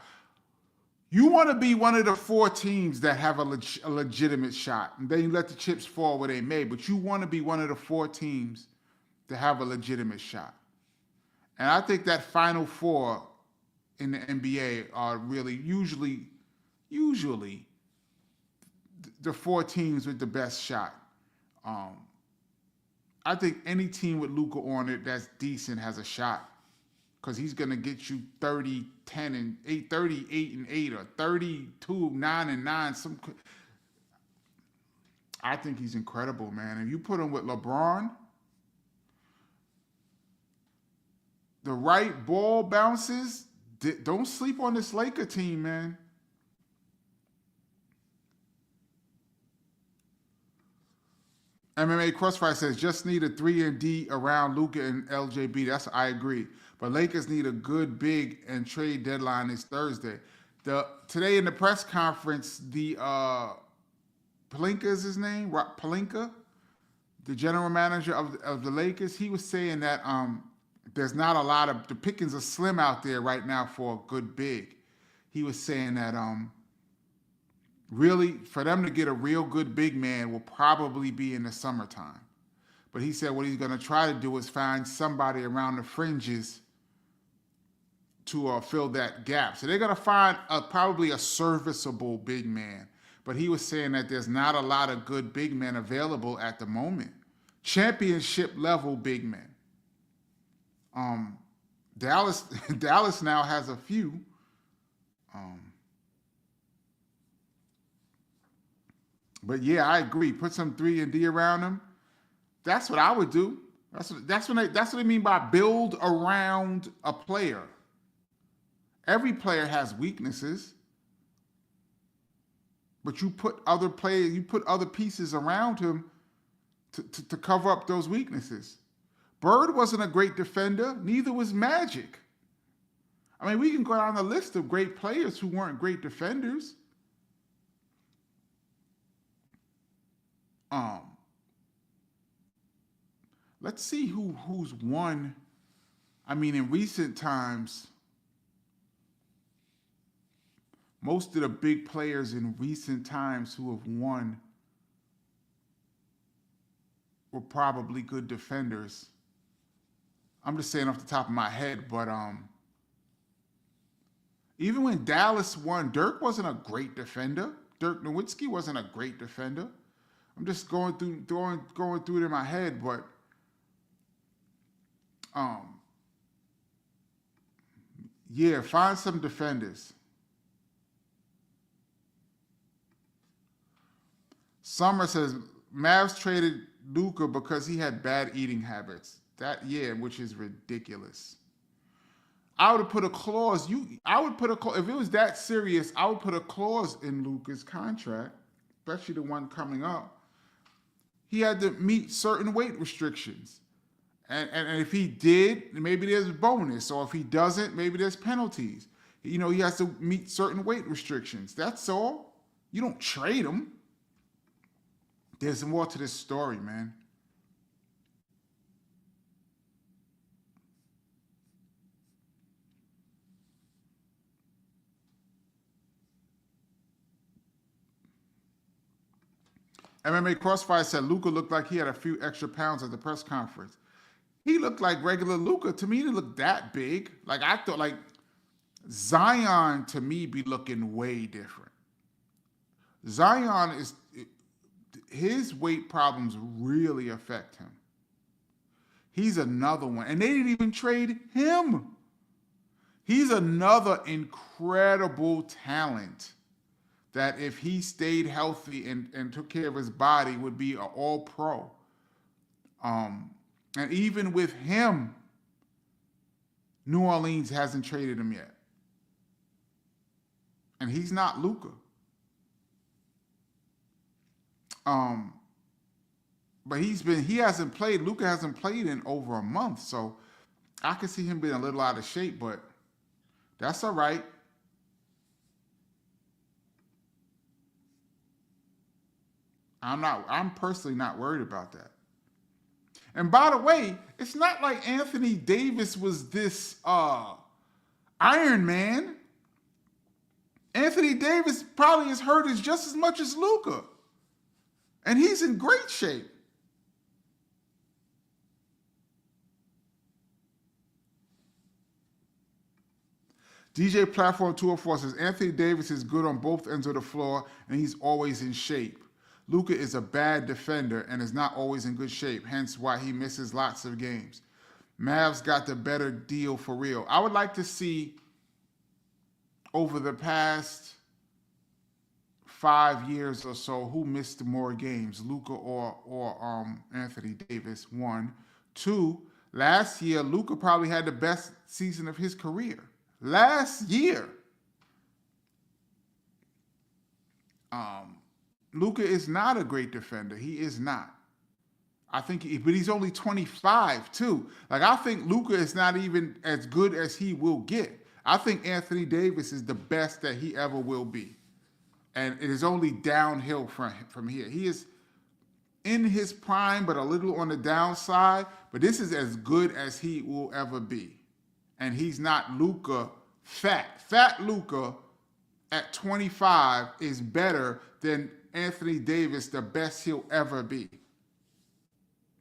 You want to be one of the 4 teams that have a legitimate shot. And then you let the chips fall where they may. But you want to be one of the 4 teams that have a legitimate shot. And I think that Final 4 in the NBA are really usually the 4 teams with the best shot. I think any team with Luka on it that's decent has a shot. Because he's going to get you 30, 10, and 8, 38 and 8, or 32, 9 and 9. I think he's incredible, man. If you put him with LeBron, the right ball bounces. Don't sleep on this Laker team, man. MMA Crossfire says, just need a 3-and-D around Luka and LJB. I agree. But Lakers need a good big, and trade deadline is Thursday. Today in the press conference, the Pelinka is his name, Pelinka, the general manager of the Lakers, he was saying that there's not a lot of, the pickings are slim out there right now for a good big. He was saying that really, for them to get a real good big man will probably be in the summertime. But he said what he's going to try to do is find somebody around the fringes to fill that gap. So they're going to find probably a serviceable big man. But he was saying that there's not a lot of good big men available at the moment. Championship level big men. Dallas now has a few. But yeah, I agree. Put some 3-and-D around them. That's what I would do. That's what I mean by build around a player. Every player has weaknesses, but you put other pieces around him to cover up those weaknesses. Bird wasn't a great defender. Neither was Magic. I mean, we can go down the list of great players who weren't great defenders. Let's see who's won. I mean, in recent times, most of the big players in recent times who have won were probably good defenders. I'm just saying off the top of my head, but even when Dallas won, Dirk wasn't a great defender. Dirk Nowitzki wasn't a great defender. I'm just going through it in my head, but yeah, find some defenders. Summer says Mavs traded Luka because he had bad eating habits. Which is ridiculous. I would have put a clause. If it was that serious, I would put a clause in Luka's contract, especially the one coming up. He had to meet certain weight restrictions. And if he did, maybe there's a bonus. Or if he doesn't, maybe there's penalties. He has to meet certain weight restrictions. That's all. You don't trade him. There's more to this story, man. MMA Crossfire said Luka looked like he had a few extra pounds at the press conference. He looked like regular Luka. To me, he didn't look that big. Like, I thought, like, Zion, to me, be looking way different. Zion is, his weight problems really affect him. He's another one. And they didn't even trade him. He's another incredible talent that if he stayed healthy and took care of his body would be an all-pro. And even with him, New Orleans hasn't traded him yet. And he's not Luka. But he hasn't played, Luka hasn't played in over a month, so I could see him being a little out of shape, but that's all right. I'm personally not worried about that. And by the way, it's not like Anthony Davis was this Iron Man. Anthony Davis probably is hurt as just as much as Luka. And he's in great shape. DJ Platform 204 says, Anthony Davis is good on both ends of the floor, and he's always in shape. Luka is a bad defender and is not always in good shape, hence why he misses lots of games. Mavs got the better deal for real. I would like to see over the past 5 years or so who missed more games, Luka or Anthony Davis, 1. 2, last year, Luka probably had the best season of his career. Last year. Luka is not a great defender. He is not. But he's only 25 too. Like, I think Luka is not even as good as he will get. I think Anthony Davis is the best that he ever will be. And it is only downhill from here. He is in his prime, but a little on the downside. But this is as good as he will ever be. And he's not Luka fat. Fat Luka at 25 is better than Anthony Davis, the best he'll ever be.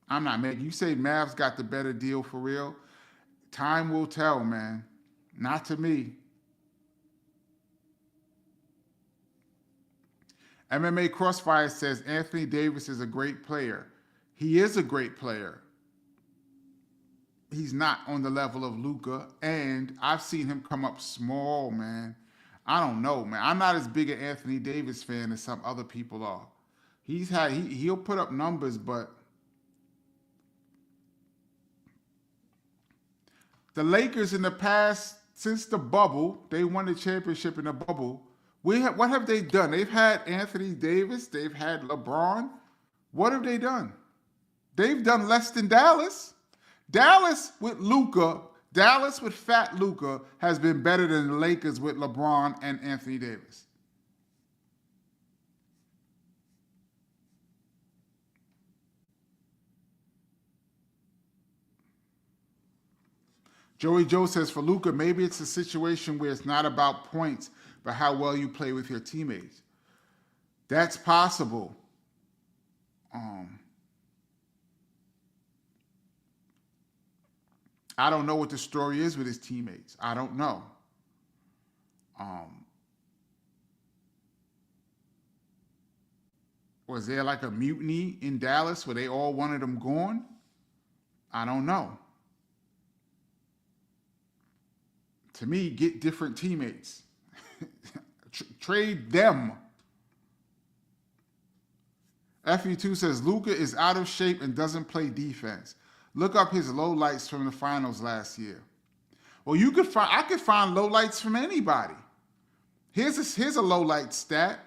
I'm not making you say Mavs got the better deal for real. Time will tell, man. Not to me. MMA Crossfire says Anthony Davis is a great player. He is a great player. He's not on the level of Luka, and I've seen him come up small, man. I don't know, man. I'm not as big an Anthony Davis fan as some other people are. He'll put up numbers, but the Lakers in the past, since the bubble, they won the championship in the bubble. What have they done? They've had Anthony Davis. They've had LeBron. What have they done? They've done less than Dallas. Dallas with Luka, Dallas with fat Luka has been better than the Lakers with LeBron and Anthony Davis. Joey Joe says, for Luka, maybe it's a situation where it's not about points, but how well you play with your teammates. That's possible. I don't know what the story is with his teammates. I don't know. Was there like a mutiny in Dallas where they all wanted him gone? I don't know. To me, get different teammates. Trade them. FE2 says, Luka is out of shape and doesn't play defense. Look up his lowlights from the finals last year. Well, I could find lowlights from anybody. Here's a lowlight stat.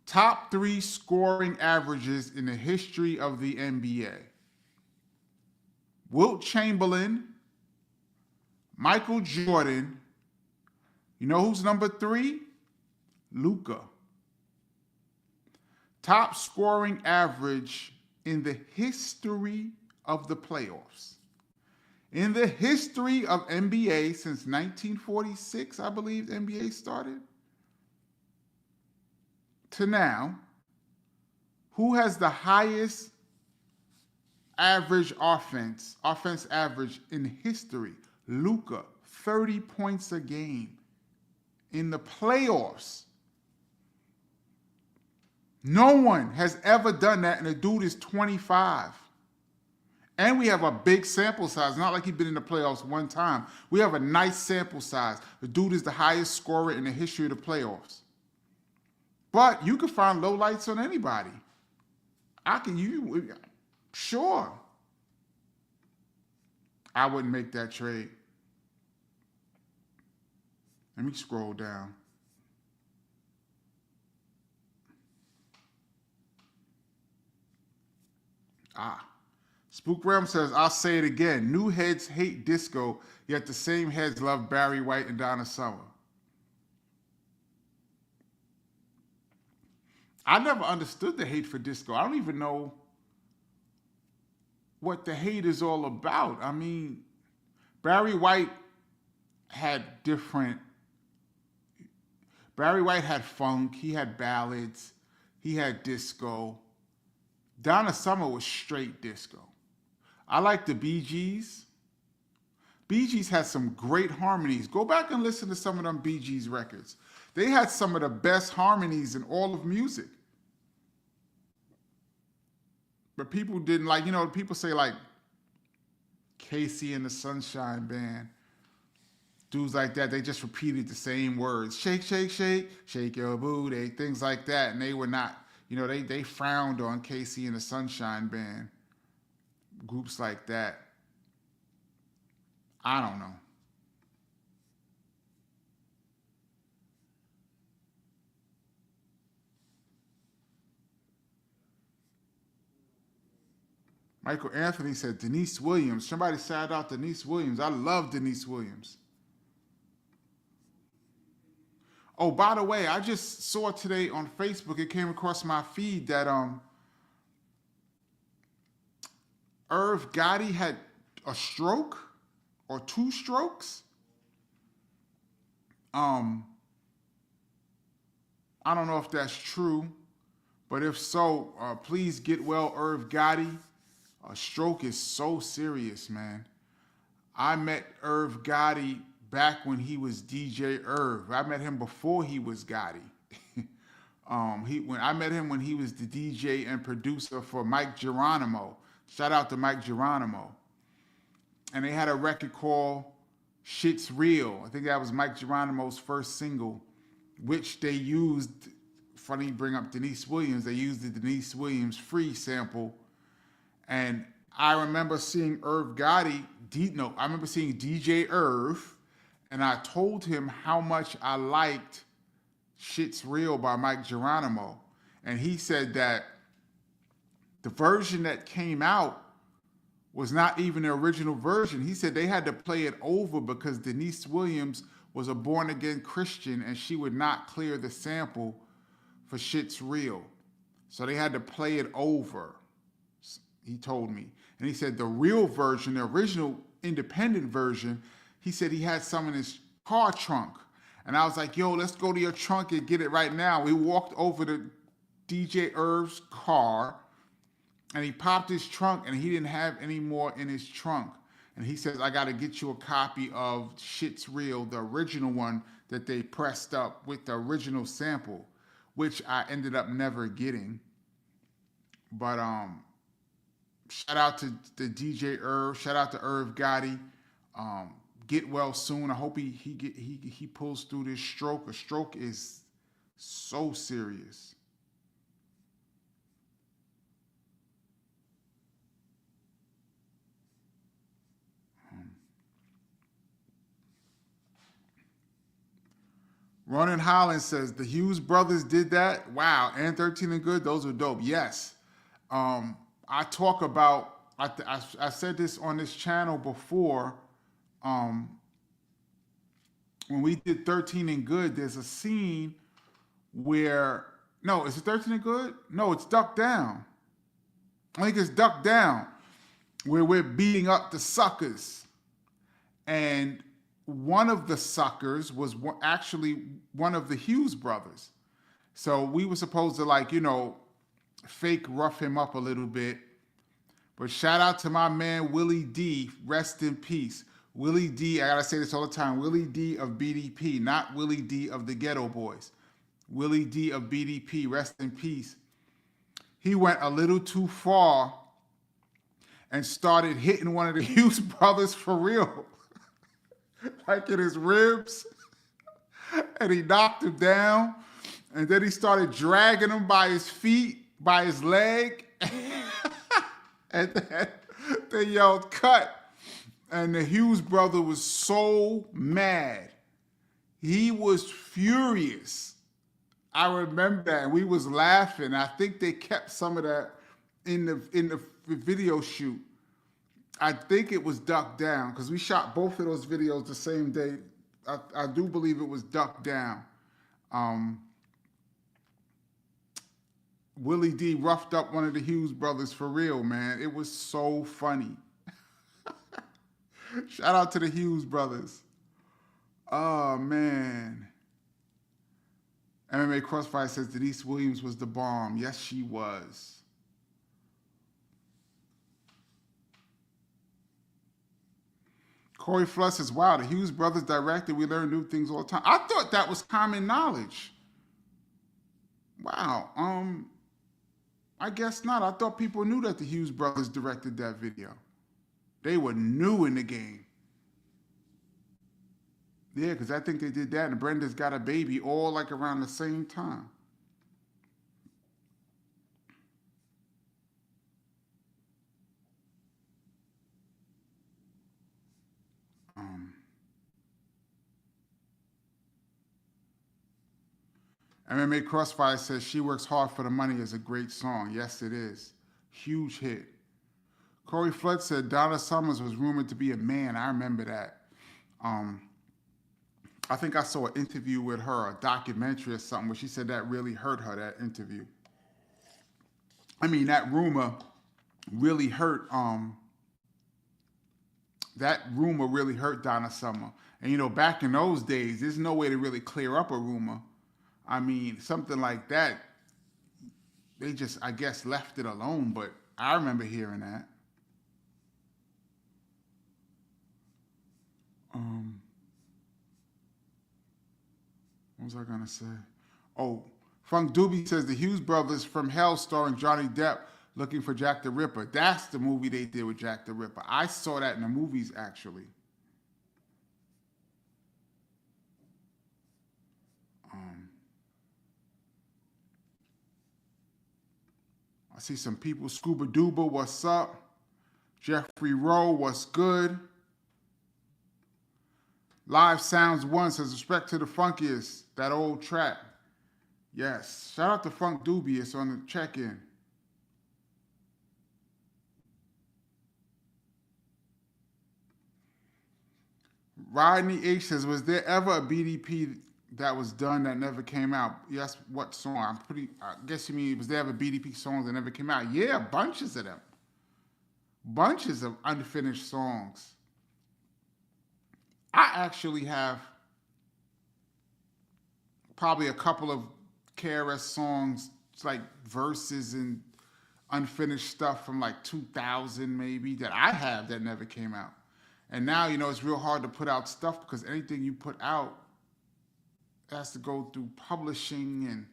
Top 3 scoring averages in the history of the NBA. Wilt Chamberlain, Michael Jordan. You know who's number 3? Luka. Top scoring average in the history of the playoffs. In the history of NBA since 1946, I believe the NBA started. to now, who has the highest average offense average in history? Luka, 30 points a game in the playoffs. No one has ever done that, and the dude is 25. And we have a big sample size. Not like he's been in the playoffs one time. We have a nice sample size. The dude is the highest scorer in the history of the playoffs. But you can find lowlights on anybody. Sure. I wouldn't make that trade. Let me scroll down. Spook Realm says, I'll say it again. New heads hate disco, yet the same heads love Barry White and Donna Summer. I never understood the hate for disco. I don't even know what the hate is all about. I mean, Barry White had funk, he had ballads, he had disco. Donna Summer was straight disco. I like the Bee Gees. Bee Gees had some great harmonies. Go back and listen to some of them Bee Gees records. They had some of the best harmonies in all of music. But people didn't like, people say like Casey and the Sunshine Band, dudes like that, they just repeated the same words. Shake, shake, shake, shake your booty, things like that. And they were not, they frowned on Casey and the Sunshine Band. Groups like that. I don't know. Michael Anthony said Denise Williams. Somebody shout out Denise Williams. I love Denise Williams. Oh, by the way, I just saw today on Facebook, it came across my feed that Irv Gotti had a stroke or 2 strokes. I don't know if that's true, but if so, please get well, Irv Gotti. A stroke is so serious, man. I met Irv Gotti back when he was DJ Irv. I met him before he was Gotti. I met him when he was the DJ and producer for Mike Geronimo. Shout out to Mike Geronimo. And they had a record called Shit's Real. I think that was Mike Geronimo's first single, which they used, funny you bring up Denise Williams, they used the Denise Williams free sample. And I remember seeing Irv Gotti, I remember seeing DJ Irv, and I told him how much I liked Shit's Real by Mike Geronimo. And he said that the version that came out was not even the original version. He said they had to play it over because Denise Williams was a born-again Christian and she would not clear the sample for Shit's Real. So they had to play it over, he told me. And he said the real version, the original independent version, he said he had some in his car trunk. And I was like, yo, let's go to your trunk and get it right now. We walked over to DJ Irv's car, and he popped his trunk, and he didn't have any more in his trunk. And he says, I got to get you a copy of Shit's Real, the original one that they pressed up with the original sample, which I ended up never getting. But shout out to the DJ Irv. Shout out to Irv Gotti. Get well soon. I hope he pulls through this stroke. A stroke is so serious. Ronan Holland says, the Hughes brothers did that? Wow. And 13 and Good, those are dope. Yes. I talk about, I said this on this channel before, when we did 13 and Good, there's a scene where, no, is it 13 and Good? No, it's Duck Down. I think it's Duck Down, where we're beating up the suckers. And one of the suckers was actually one of the Hughes brothers. So we were supposed to like, fake rough him up a little bit. But shout out to my man Willie D, rest in peace. Willie D, I gotta say this all the time, Willie D of BDP, not Willie D of the Ghetto Boys. Willie D of BDP, rest in peace. He went a little too far and started hitting one of the Hughes brothers for real. Like in his ribs. And he knocked him down. And then he started dragging him by his feet, by his leg. And then they yelled, cut. And the Hughes brother was so mad. He was furious. I remember that. We was laughing. I think they kept some of that in the video shoot. I think it was ducked down because we shot both of those videos the same day. I do believe it was ducked down. Willie D roughed up one of the Hughes brothers for real, man. It was so funny. Shout out to the Hughes brothers. Oh, man. MMA Crossfire says Denise Williams was the bomb. Yes, she was. Corey Flood says, wow, the Hughes brothers directed. We learn new things all the time. I thought that was common knowledge. Wow. I guess not. I thought people knew that the Hughes brothers directed that video. They were new in the game. Yeah, because I think they did that and Brenda's Got a Baby all like around the same time. MMA Crossfire says She Works Hard for the Money is a great song. Yes, it is. Huge hit. Corey Flood said Donna Summers was rumored to be a man. I remember that. I think I saw an interview with her, a documentary or something, where she said that really hurt her, that interview. I mean, that rumor really hurt, Donna Summer. And, back in those days, there's no way to really clear up a rumor. I mean, something like that, they just, I guess, left it alone, but I remember hearing that. What was I gonna say? Oh, Funk Doobie says the Hughes brothers from Hell starring Johnny Depp looking for Jack the Ripper. That's the movie they did with Jack the Ripper. I saw that in the movies, actually. I see some people. Scuba Dooba, what's up? Jeffrey Rowe, what's good? Live Sounds One says, respect to the funkiest, that old track. Yes. Shout out to Funk Dubious on the check-in. Rodney H says, was there ever a BDP that was done that never came out? Yes, what song? I guess you mean, was there ever BDP songs that never came out? Yeah, bunches of them. Bunches of unfinished songs. I actually have probably a couple of KRS songs, it's like verses and unfinished stuff from like 2000 maybe that I have that never came out. And now, it's real hard to put out stuff because anything you put out has to go through publishing and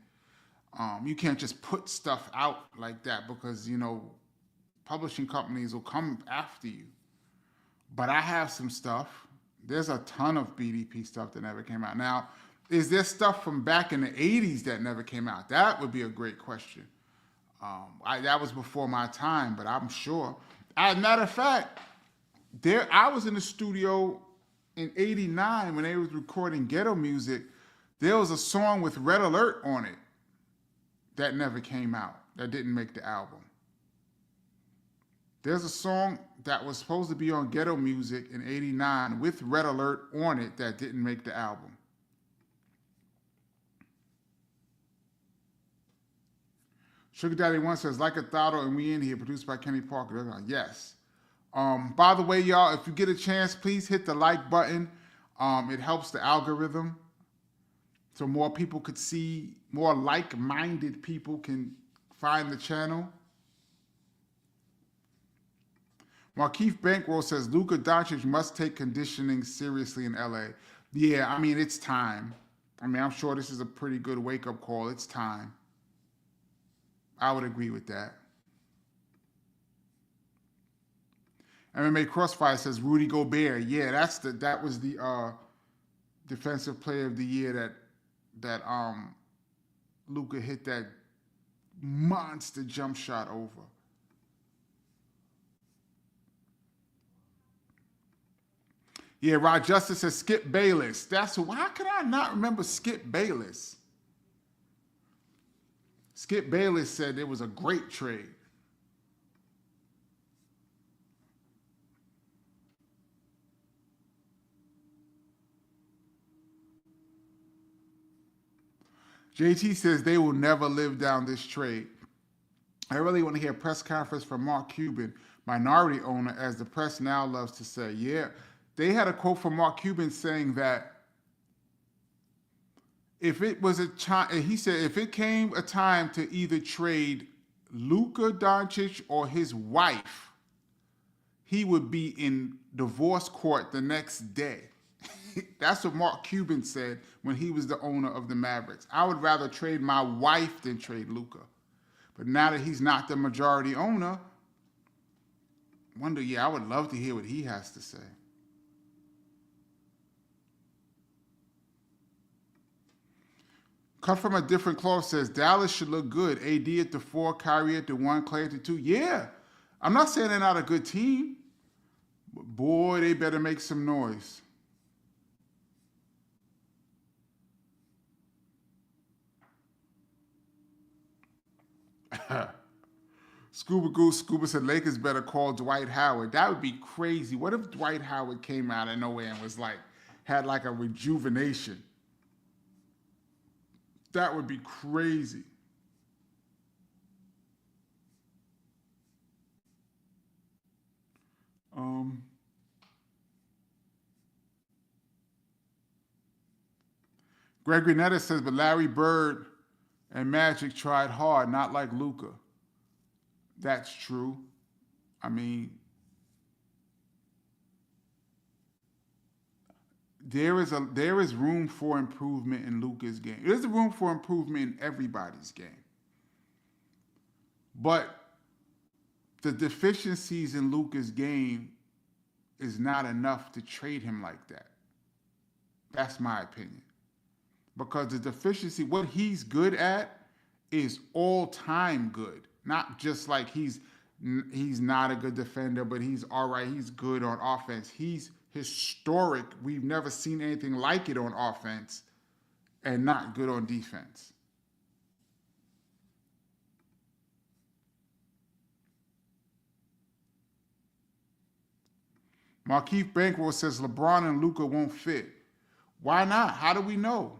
you can't just put stuff out like that because, publishing companies will come after you. But I have some stuff. There's a ton of BDP stuff that never came out. Now, is there stuff from back in the 80s that never came out? That would be a great question. That was before my time, but I'm sure. As a matter of fact, I was in the studio in '89 when they was recording ghetto music. There was a song with Red Alert on it that never came out, that didn't make the album. There's a song that was supposed to be on ghetto music in '89 with Red Alert on it that didn't make the album. Sugar Daddy One says, like a Thotto and We In Here, produced by Kenny Parker. Yes. By the way, y'all, if you get a chance, please hit the like button. It helps the algorithm. so more people could see, more like-minded people can find the channel. Markeith Bankroll says Luka Dončić must take conditioning seriously in LA. Yeah, I mean, it's time. I mean, I'm sure this is a pretty good wake-up call. It's time. I would agree with that. MMA Crossfire says Rudy Gobert. Yeah, that was the defensive player of the year that Luka hit that monster jump shot over. Yeah, Rod Justice says Skip Bayless. How could I not remember Skip Bayless? Skip Bayless said it was a great trade. JT says they will never live down this trade. I really want to hear a press conference from Mark Cuban, minority owner, as the press now loves to say. Yeah, they had a quote from Mark Cuban saying that if it was he said if it came a time to either trade Luka Dončić or his wife, he would be in divorce court the next day. That's what Mark Cuban said when he was the owner of the Mavericks. I would rather trade my wife than trade Luka. But now that he's not the majority owner, I would love to hear what he has to say. Cut from a different cloth says Dallas should look good. AD at the 4, Kyrie at the 1, Clay at the 2. Yeah, I'm not saying they're not a good team, but boy, they better make some noise. Scuba said Lakers better call Dwight Howard. That would be crazy. What if Dwight Howard came out of nowhere and was had a rejuvenation? That would be crazy. Gregory Netta says, but Larry Bird and Magic tried hard, not like Luka. That's true. I mean, there is room for improvement in Luka's game. There's room for improvement in everybody's game. But the deficiencies in Luka's game is not enough to trade him like that. That's my opinion. Because the deficiency, what he's good at, is all-time good. Not just like he's not a good defender, but he's all right, he's good on offense. He's historic. We've never seen anything like it on offense, and not good on defense. Markeith Bankroll says LeBron and Luka won't fit. Why not? How do we know?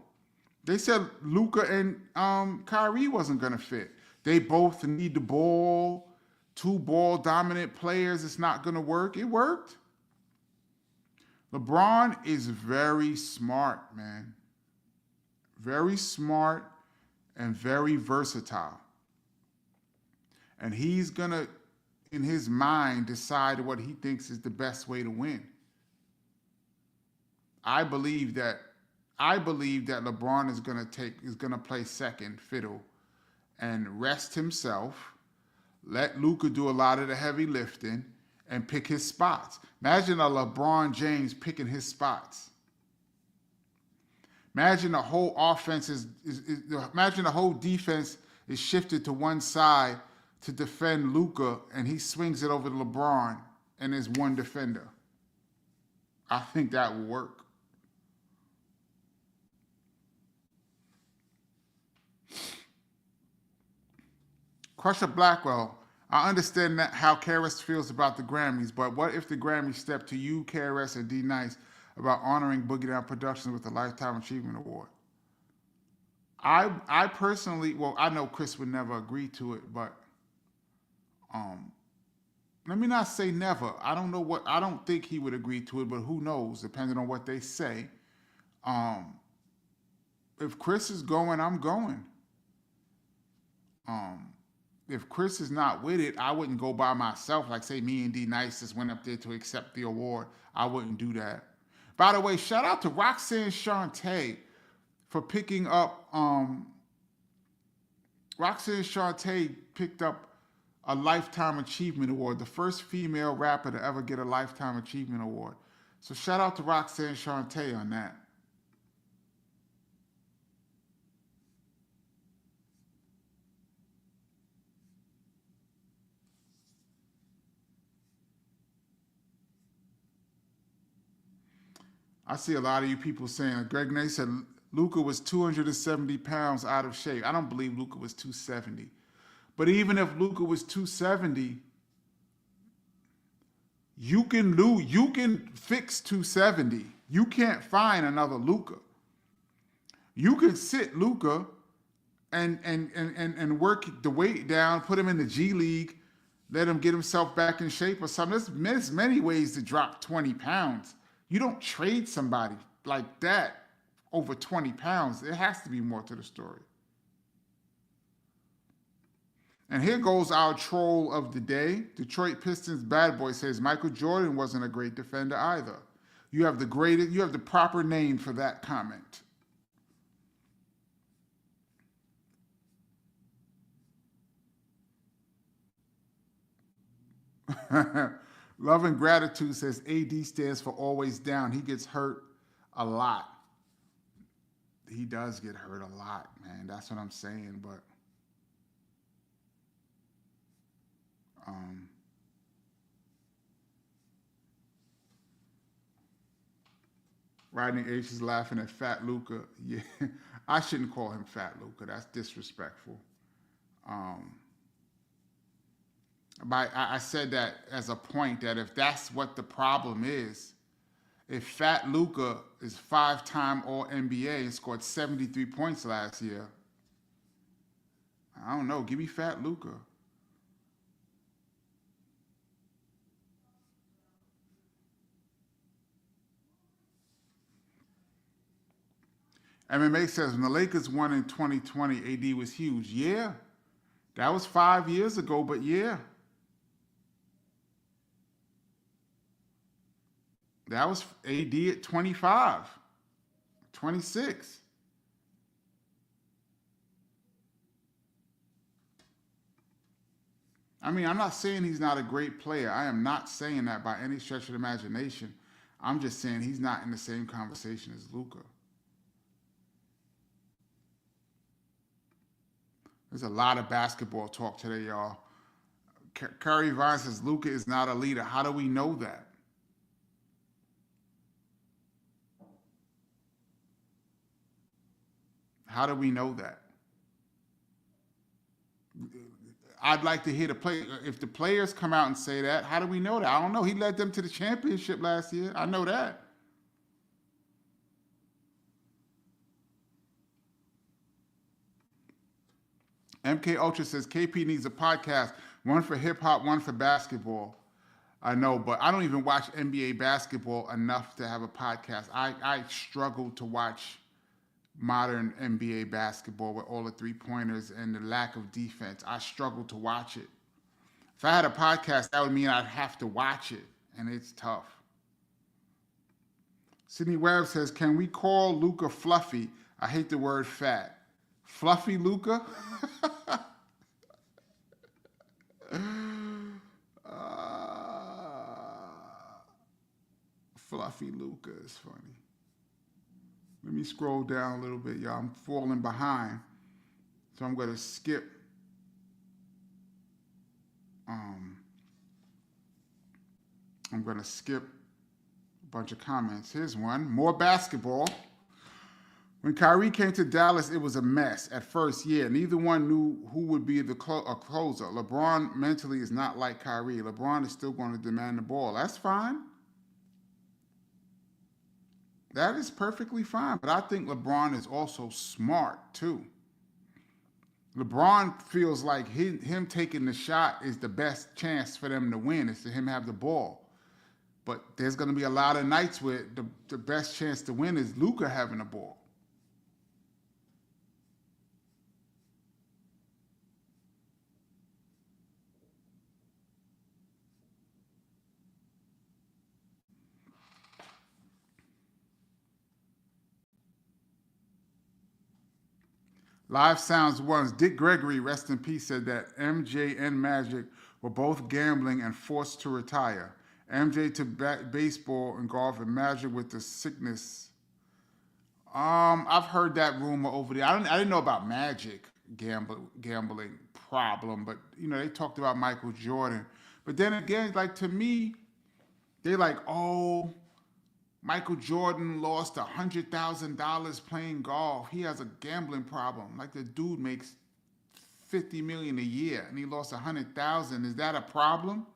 They said Luka and Kyrie wasn't going to fit. They both need the ball. 2 ball-dominant players. It's not going to work. It worked. LeBron is very smart, man. Very smart and very versatile. And he's going to, in his mind, decide what he thinks is the best way to win. I believe that LeBron is going to play second fiddle and rest himself, let Luka do a lot of the heavy lifting, and pick his spots. Imagine a LeBron James picking his spots. Imagine the whole offense imagine the whole defense is shifted to one side to defend Luka, and he swings it over to LeBron, and there's one defender. I think that will work. Crusher Blackwell, I understand how KRS feels about the Grammys, but what if the Grammys step to you, KRS, and D Nice about honoring Boogie Down Productions with a Lifetime Achievement Award? I personally, I know Chris would never agree to it, but let me not say never. I don't think he would agree to it, but who knows, depending on what they say. if Chris is going, I'm going. If Chris is not with it, I wouldn't go by myself. Like say me and D Nice just went up there to accept the award. I wouldn't do that. By the way, shout out to Roxanne Shante for picking up. Roxanne Shante picked up a Lifetime Achievement Award, the first female rapper to ever get a Lifetime Achievement Award. So shout out to Roxanne Shante on that. I see a lot of you people saying, Greg Nate said Luka was 270 pounds out of shape. I don't believe Luka was 270. But even if Luka was 270, you can fix 270. You can't find another Luka. You can sit Luka and work the weight down, put him in the G League, let him get himself back in shape or something. There's many ways to drop 20 pounds. You don't trade somebody like that over 20 pounds. There has to be more to the story. And here goes our troll of the day. Detroit Pistons bad boy says Michael Jordan wasn't a great defender either. You have the proper name for that comment. Love and Gratitude says AD stands for always down. He gets hurt a lot. He does get hurt a lot, man. That's what I'm saying. But Rodney H is laughing at Fat Luka. Yeah, I shouldn't call him Fat Luka. That's disrespectful. But I said that as a point that if that's what the problem is, if Fat Luka is 5-time All-NBA and scored 73 points last year, I don't know. Give me Fat Luka. MMA says when the Lakers won in 2020, AD was huge. Yeah, that was 5 years ago, but yeah. That was AD at 25, 26. I mean, I'm not saying he's not a great player. I am not saying that by any stretch of the imagination. I'm just saying he's not in the same conversation as Luka. There's a lot of basketball talk today, y'all. Curry Vine says Luka is not a leader. How do we know that? How do we know that? I'd like to hear the play. If the players come out and say that, how do we know that? I don't know. He led them to the championship last year. I know that. MK Ultra says KP needs a podcast, one for hip hop, one for basketball. I know, but I don't even watch NBA basketball enough to have a podcast. I struggle to watch modern NBA basketball with all the three-pointers and the lack of defense. I struggle to watch it. If I had a podcast, that would mean I'd have to watch it, and it's tough. Sydney Webb says, can we call Luka fluffy? I hate the word fat. Fluffy Luka? Fluffy Luka is funny. Let me scroll down a little bit, y'all. I'm falling behind. So I'm going to skip. I'm going to skip a bunch of comments. Here's one. More basketball. When Kyrie came to Dallas, it was a mess. At first, yeah, neither one knew who would be the closer. LeBron mentally is not like Kyrie. LeBron is still going to demand the ball. That's fine. That is perfectly fine. But I think LeBron is also smart, too. LeBron feels like him taking the shot is the best chance for them to win, is to him have the ball. But there's going to be a lot of nights where the best chance to win is Luka having the ball. Live Sounds Ones. Dick Gregory, rest in peace, said that MJ and Magic were both gambling and forced to retire. MJ to baseball and golf, and Magic with the sickness. I've heard that rumor over there. I didn't know about Magic gambling problem, but they talked about Michael Jordan. But then again, like to me, they like, oh, Michael Jordan lost $100,000 playing golf. He has a gambling problem. Like the dude makes $50 million a year and he lost $100,000. Is that a problem?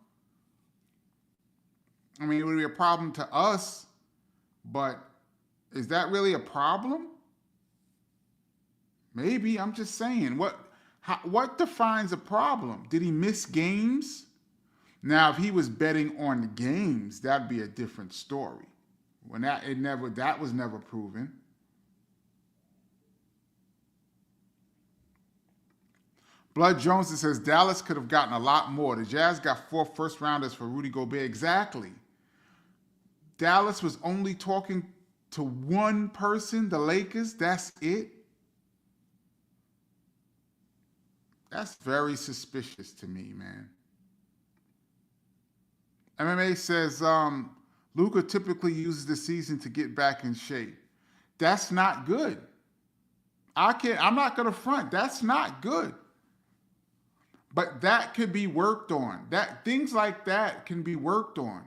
I mean, it would be a problem to us, but is that really a problem? Maybe. I'm just saying. What defines a problem? Did he miss games? Now, if he was betting on the games, that'd be a different story. When that was never proven. Blood Jones says Dallas could have gotten a lot more. The Jazz got 4 first rounders for Rudy Gobert. Exactly. Dallas was only talking to one person, the Lakers. That's it. That's very suspicious to me, man. MMA says Luka typically uses the season to get back in shape. That's not good. I'm not going to front. That's not good. But that could be worked on. Things like that can be worked on.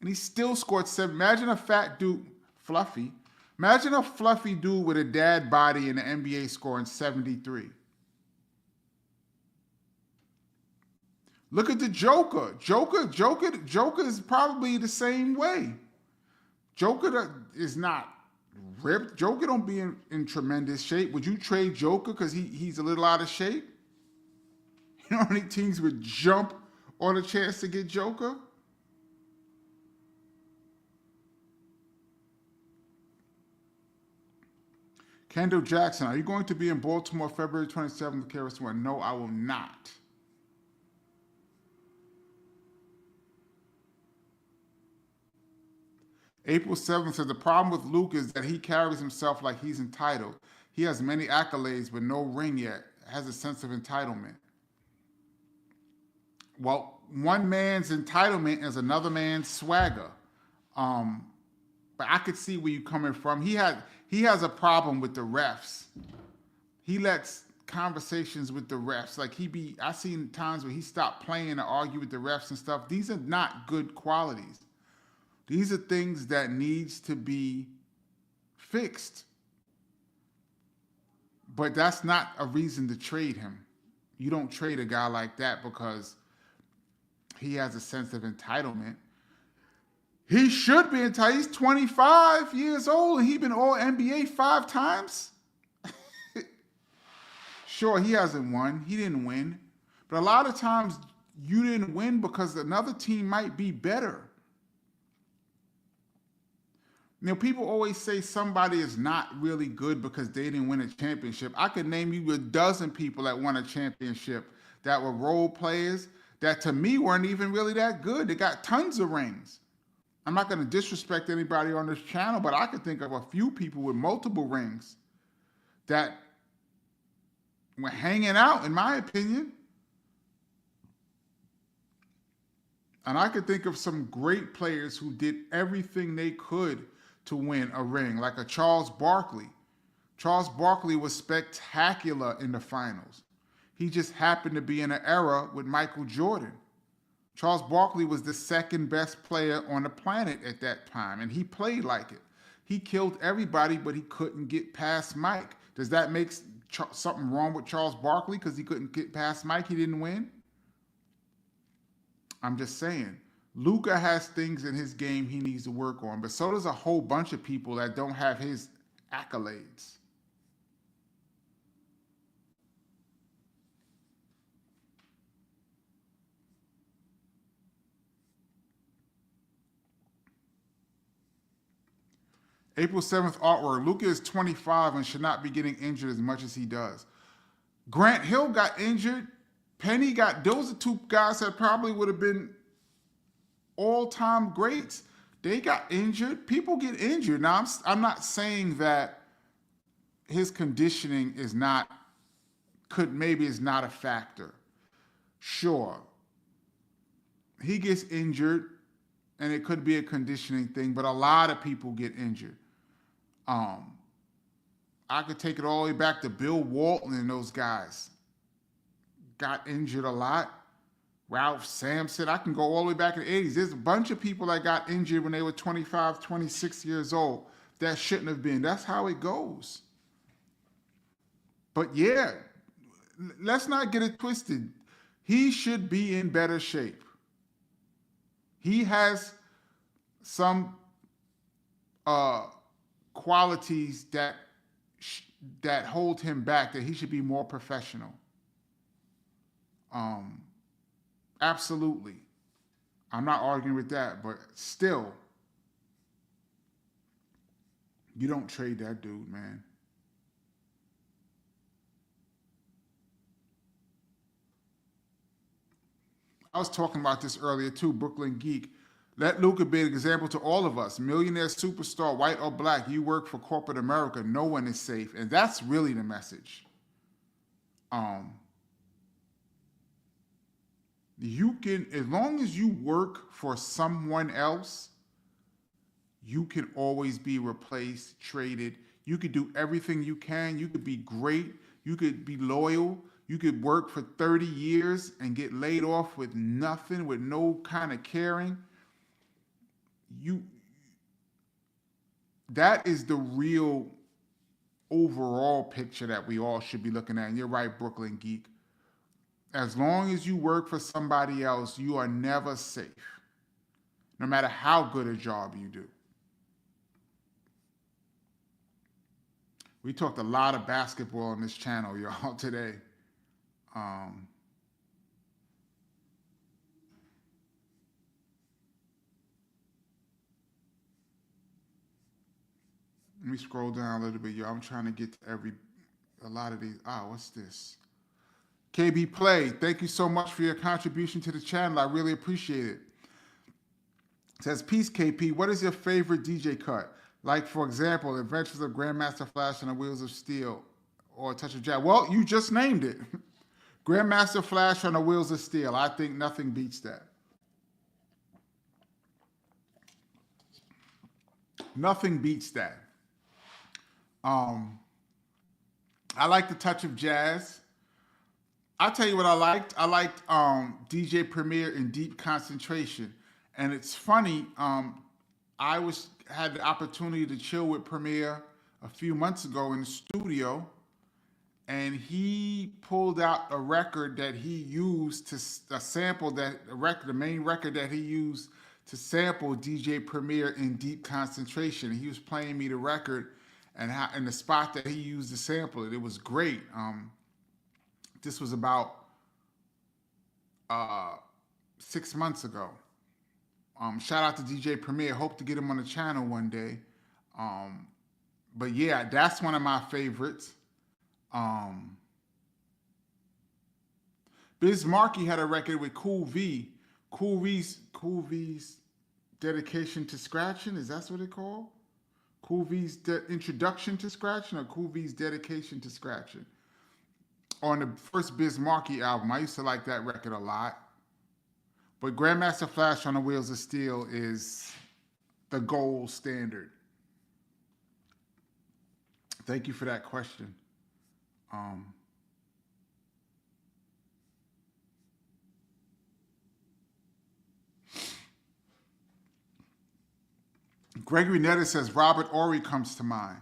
And he still scored 7. Imagine a fat dude, fluffy. Imagine a fluffy dude with a dad body in the NBA scoring 73. Look at the Joker. Joker is probably the same way. Joker is not ripped. Joker don't be in tremendous shape. Would you trade Joker because he's a little out of shape? You know how many teams would jump on a chance to get Joker? Kendall Jackson, are you going to be in Baltimore February 27th with KRS-One? No, I will not. April 7th says the problem with Luke is that he carries himself like he's entitled. He has many accolades but no ring yet. Has a sense of entitlement. Well, one man's entitlement is another man's swagger. But I could see where you're coming from. He has a problem with the refs. He lets conversations with the refs. Like I've seen times where he stopped playing and argue with the refs and stuff. These are not good qualities. These are things that needs to be fixed. But that's not a reason to trade him. You don't trade a guy like that because he has a sense of entitlement. He should be entitled. He's 25 years old and he's been all NBA 5 times. Sure, he hasn't won. He didn't win. But a lot of times you didn't win because another team might be better. People always say somebody is not really good because they didn't win a championship. I could name you a dozen people that won a championship that were role players that to me weren't even really that good. They got tons of rings. I'm not going to disrespect anybody on this channel, but I could think of a few people with multiple rings that were hanging out, in my opinion. And I could think of some great players who did everything they could to win a ring, like a Charles Barkley. Charles Barkley was spectacular in the finals. He just happened to be in an era with Michael Jordan. Charles Barkley was the second best player on the planet at that time, and he played like it. He killed everybody, but he couldn't get past Mike. Does that make something wrong with Charles Barkley because he couldn't get past Mike? He didn't win? I'm just saying. Luka has things in his game he needs to work on, but so does a whole bunch of people that don't have his accolades. April 7th artwork. Luka is 25 and should not be getting injured as much as he does. Grant Hill got injured. Penny those are 2 guys that probably would have been all-time greats. They got injured. People get injured. Now, I'm not saying that his conditioning is not, maybe is not a factor. Sure, he gets injured, and it could be a conditioning thing, but a lot of people get injured. I could take it all the way back to Bill Walton and those guys. Got injured a lot. Ralph Sampson. I can go all the way back in the 80s. There's a bunch of people that got injured when they were 25, 26 years old. That shouldn't have been. That's how it goes. But yeah, let's not get it twisted. He should be in better shape. He has some qualities that hold him back, that he should be more professional. Absolutely. I'm not arguing with that, but still, you don't trade that dude, man. I was talking about this earlier too, Brooklyn Geek. Let Luka be an example to all of us. Millionaire superstar, white or black, you work for corporate America. No one is safe. And that's really the message. You can, as long as you work for someone else, you can always be replaced, traded. You could do everything you can. You could be great. You could be loyal. You could work for 30 years and get laid off with nothing, with no kind of caring. That is the real overall picture that we all should be looking at. And you're right, Brooklyn Geek. As long as you work for somebody else, you are never safe, no matter how good a job you do. We talked a lot of basketball on this channel, y'all, today. Let me scroll down a little bit, y'all. I'm trying to get to a lot of these. What's this? KB Play, thank you so much for your contribution to the channel. I really appreciate it. It says, peace, KP. What is your favorite DJ cut? Like, for example, Adventures of Grandmaster Flash on the Wheels of Steel or Touch of Jazz. Well, you just named it. Grandmaster Flash on the Wheels of Steel. I think nothing beats that. Nothing beats that. I like the Touch of Jazz. I'll tell you what I liked. I liked DJ Premier in Deep Concentration. And it's funny, I had the opportunity to chill with Premier a few months ago in the studio, and he pulled out a record that he used to sample the main record that he used to sample DJ Premier in Deep Concentration. He was playing me the record and the spot that he used to sample it. It was great. This was about 6 months ago. Shout out to DJ Premier. Hope to get him on the channel one day. But yeah, that's one of my favorites. Biz Markie had a record with Cool V. Cool V's Dedication to Scratching. Is that what it's called? Cool V's Introduction to Scratching or Cool V's Dedication to Scratching? On the first Biz Markie album. I used to like that record a lot. But Grandmaster Flash on the Wheels of Steel is the gold standard. Thank you for that question. Gregory Netta says Robert Horry comes to mind.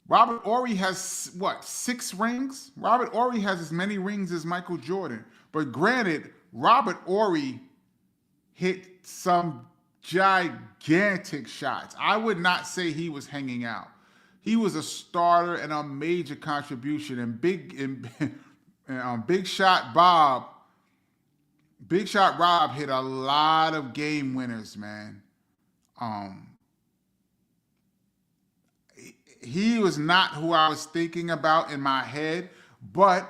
Robert Horry has, 6 rings? Robert Horry has as many rings as Michael Jordan. But granted, Robert Horry hit some gigantic shots. I would not say he was hanging out. He was a starter and a major contribution. And Big Shot Rob hit a lot of game winners, man. He was not who I was thinking about in my head, but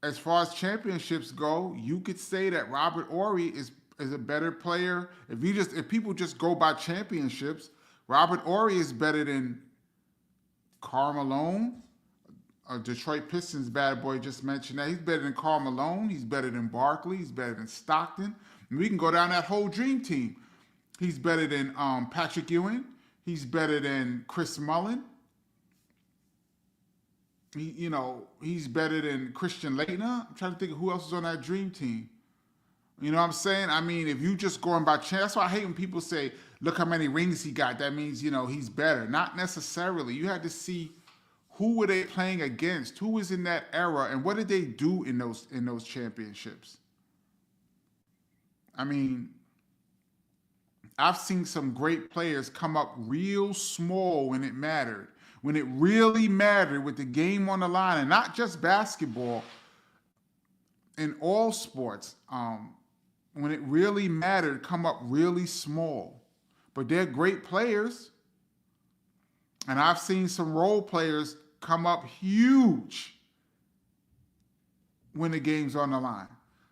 as far as championships go, you could say that Robert Horry is a better player. If people just go by championships, Robert Horry is better than Karl Malone, Detroit Pistons bad boy, just mentioned that. He's better than Karl Malone. He's better than Barkley. He's better than Stockton. And we can go down that whole dream team. He's better than Patrick Ewing. He's better than Chris Mullin. He's better than Christian Laettner. I'm trying to think of who else is on that dream team. You know what I'm saying? I mean, if you just going by chance, that's why I hate when people say, look how many rings he got. That means, he's better. Not necessarily. You had to see who were they playing against, who was in that era, and what did they do in those championships. I mean, I've seen some great players come up real small when it mattered. When it really mattered with the game on the line, and not just basketball, in all sports, when it really mattered, come up really small. But they're great players. And I've seen some role players come up huge when the game's on the line.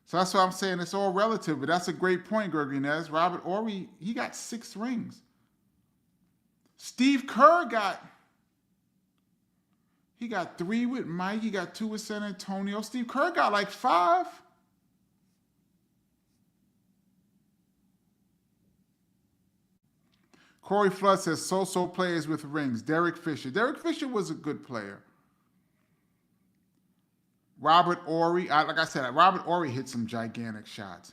So that's what I'm saying. It's all relative, but that's a great point, Gregory Nez. Robert Horry, he got 6 rings. Steve Kerr got 3 with Mike. He got 2 with San Antonio. Steve Kerr got like 5. Corey Flood says, so players with rings. Derek Fisher. Derek Fisher was a good player. Robert Horry, like I said, Robert Horry hit some gigantic shots,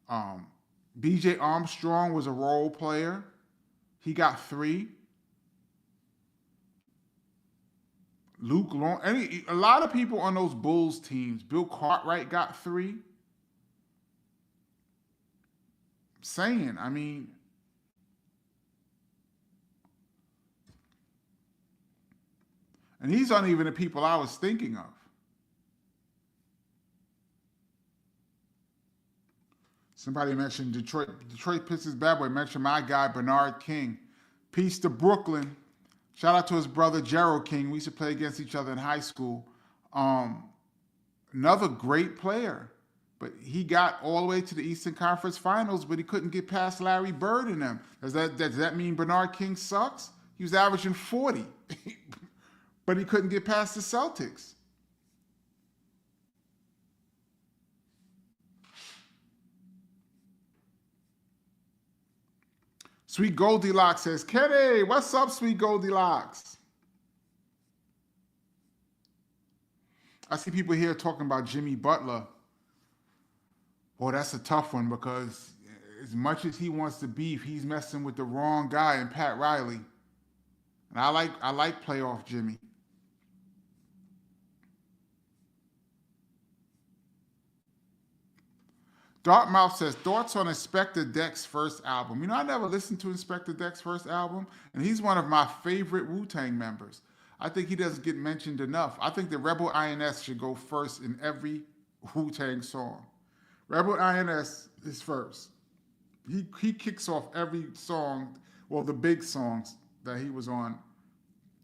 man. B.J. Armstrong was a role player. He got 3. Luke Long, a lot of people on those Bulls teams. Bill Cartwright got 3. Saying, I mean, and these aren't even the people I was thinking of. Somebody mentioned Detroit Pistons bad boy. Mentioned my guy, Bernard King. Peace to Brooklyn. Shout out to his brother, Gerald King. We used to play against each other in high school. Another great player. But he got all the way to the Eastern Conference Finals, but he couldn't get past Larry Bird and them. Does that mean Bernard King sucks? He was averaging 40. But he couldn't get past the Celtics. Sweet Goldilocks says, Kenny, what's up, Sweet Goldilocks? I see people here talking about Jimmy Butler. Boy, that's a tough one because as much as he wants to beef, he's messing with the wrong guy in Pat Riley. And I like playoff Jimmy. Dartmouth says, thoughts on Inspector Deck's first album. I never listened to Inspector Deck's first album, and he's one of my favorite Wu-Tang members. I think he doesn't get mentioned enough. I think the Rebel INS should go first in every Wu-Tang song. Rebel INS is first. He kicks off every song, well, the big songs that he was on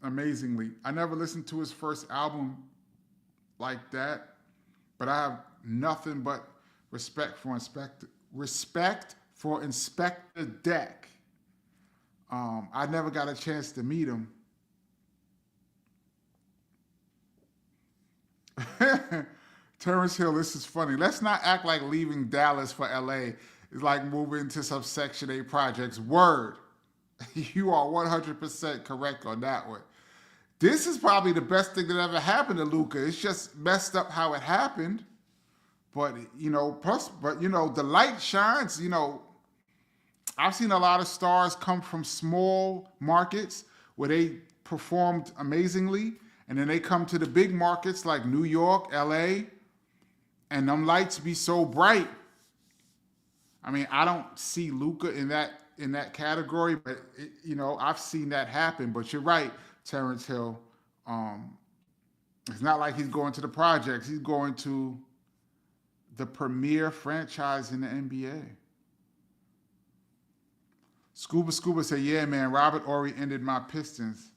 amazingly. I never listened to his first album like that, but I have nothing but respect for Inspector Deck. I never got a chance to meet him. Terrence Hill, this is funny. Let's not act like leaving Dallas for LA is like moving to some Section 8 projects. Word. You are 100% correct on that one. This is probably the best thing that ever happened to Luka. It's just messed up how it happened. But, the light shines, I've seen a lot of stars come from small markets where they performed amazingly, and then they come to the big markets like New York, LA, and them lights be so bright. I mean, I don't see Luka in that category, but, I've seen that happen. But you're right, Terrence Hill. It's not like he's going to the projects. He's going to the premier franchise in the NBA. Scuba said, yeah, man, Robert Horry ended my Pistons.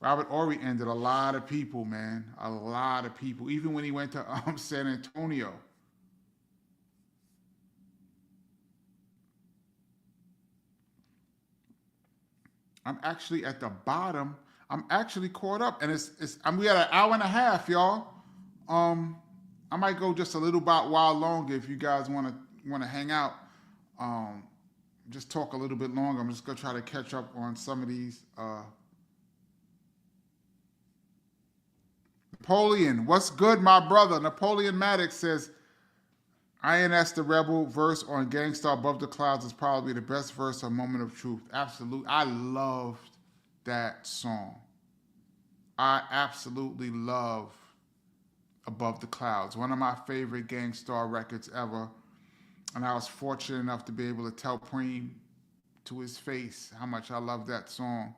Robert Horry ended a lot of people, man. A lot of people. Even when he went to San Antonio. I'm actually at the bottom. I'm actually caught up, and we at an hour and a half, y'all. I might go just a little while longer if you guys want to hang out. Just talk a little bit longer. I'm just gonna try to catch up on some of these. Napoleon, what's good, my brother? Napoleon Maddox says, INS the Rebel verse on Gangsta Above the Clouds is probably the best verse on Moment of Truth. Absolutely. I loved that song. I absolutely love Above the Clouds. One of my favorite Gangstar records ever. And I was fortunate enough to be able to tell Preem to his face how much I love that song.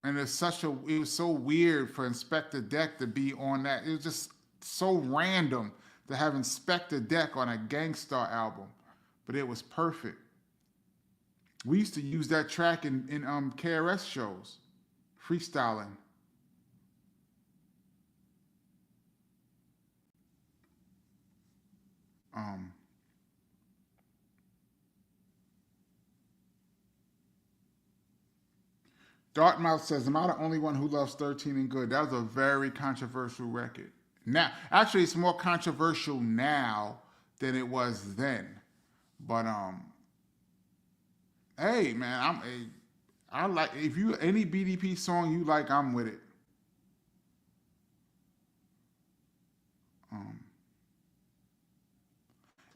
And it was so weird for Inspector Deck to be on that. It was just so random to have Inspector Deck on a Gangstar album, but it was perfect. We used to use that track in KRS shows, freestyling. Dartmouth says, am I the only one who loves 13 and Good? That was a very controversial record. Now, actually, it's more controversial now than it was then. But hey, man, I like, if you any BDP song you like, I'm with it.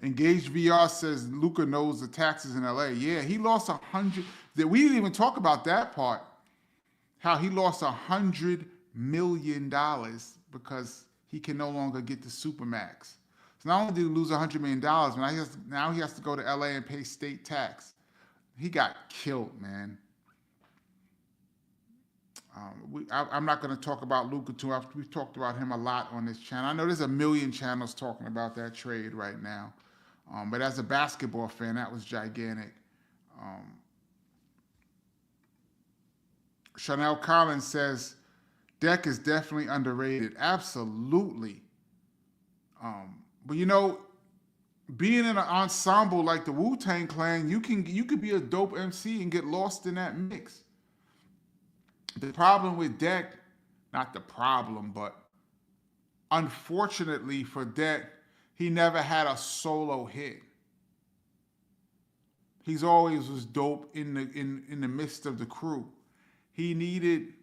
Engaged VR says Luka knows the taxes in LA. Yeah, he lost 100. We didn't even talk about that part. How he lost $100 million because he can no longer get the Supermax. So not only did he lose $100 million, but now he has to go to LA and pay state tax. He got killed, man. I'm not going to talk about Luka too much. We've talked about him a lot on this channel. I know there's a million channels talking about that trade right now. But as a basketball fan, that was gigantic. Chanel Collins says, Deck is definitely underrated. Absolutely. But you know, being in an ensemble like the Wu-Tang Clan, you could be a dope MC and get lost in that mix. The problem with Deck, not the problem, but unfortunately for Deck, he never had a solo hit. He's always was dope in the midst of the crew. He needed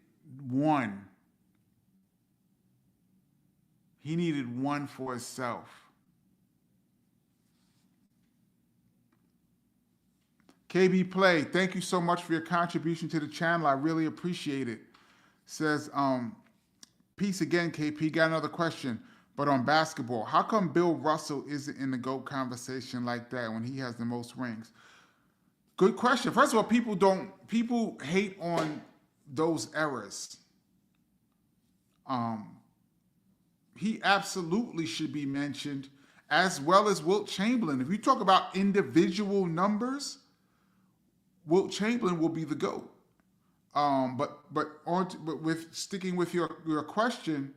one. He needed one for himself. KB Play, thank you so much for your contribution to the channel. I really appreciate it. Says, peace again, KP. Got another question, but on basketball. How come Bill Russell isn't in the GOAT conversation like that when he has the most rings? Good question. First of all, people hate on those eras. He absolutely should be mentioned, as well as Wilt Chamberlain. If you talk about individual numbers, Wilt Chamberlain will be the GOAT. But with sticking with your question,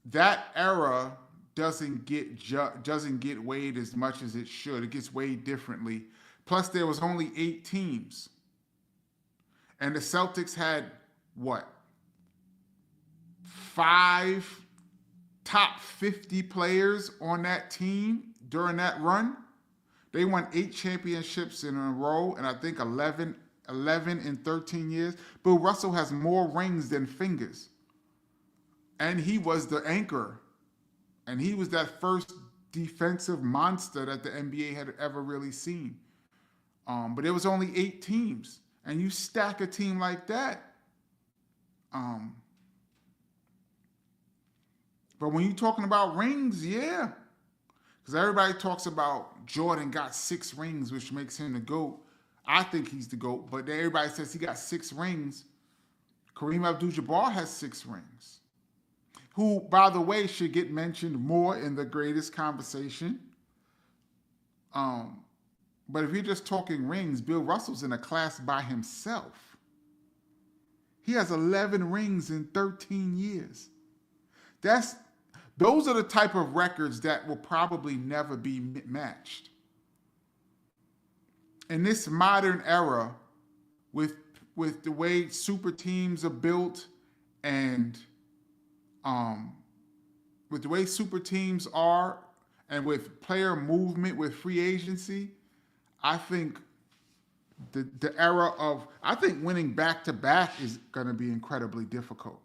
that era doesn't get weighed as much as it should. It gets weighed differently. Plus, there was only 8 teams. And the Celtics had, what, 5 top 50 players on that team during that run? They won 8 championships in a row, and I think 11 in 13 years. Bill Russell has more rings than fingers. And he was the anchor. And he was that first defensive monster that the NBA had ever really seen. But there was only 8 teams. And you stack a team like that. But when you're talking about rings, yeah. Because everybody talks about Jordan got 6 rings, which makes him the GOAT. I think he's the GOAT, but everybody says he got 6 rings. Kareem Abdul-Jabbar has 6 rings. Who, by the way, should get mentioned more in the greatest conversation. But if you're just talking rings, Bill Russell's in a class by himself. He has 11 rings in 13 years. Those are the type of records that will probably never be matched. In this modern era, with the way super teams are built, and with the way super teams are, and with player movement with free agency, I think the era of, I think winning back to back is going to be incredibly difficult,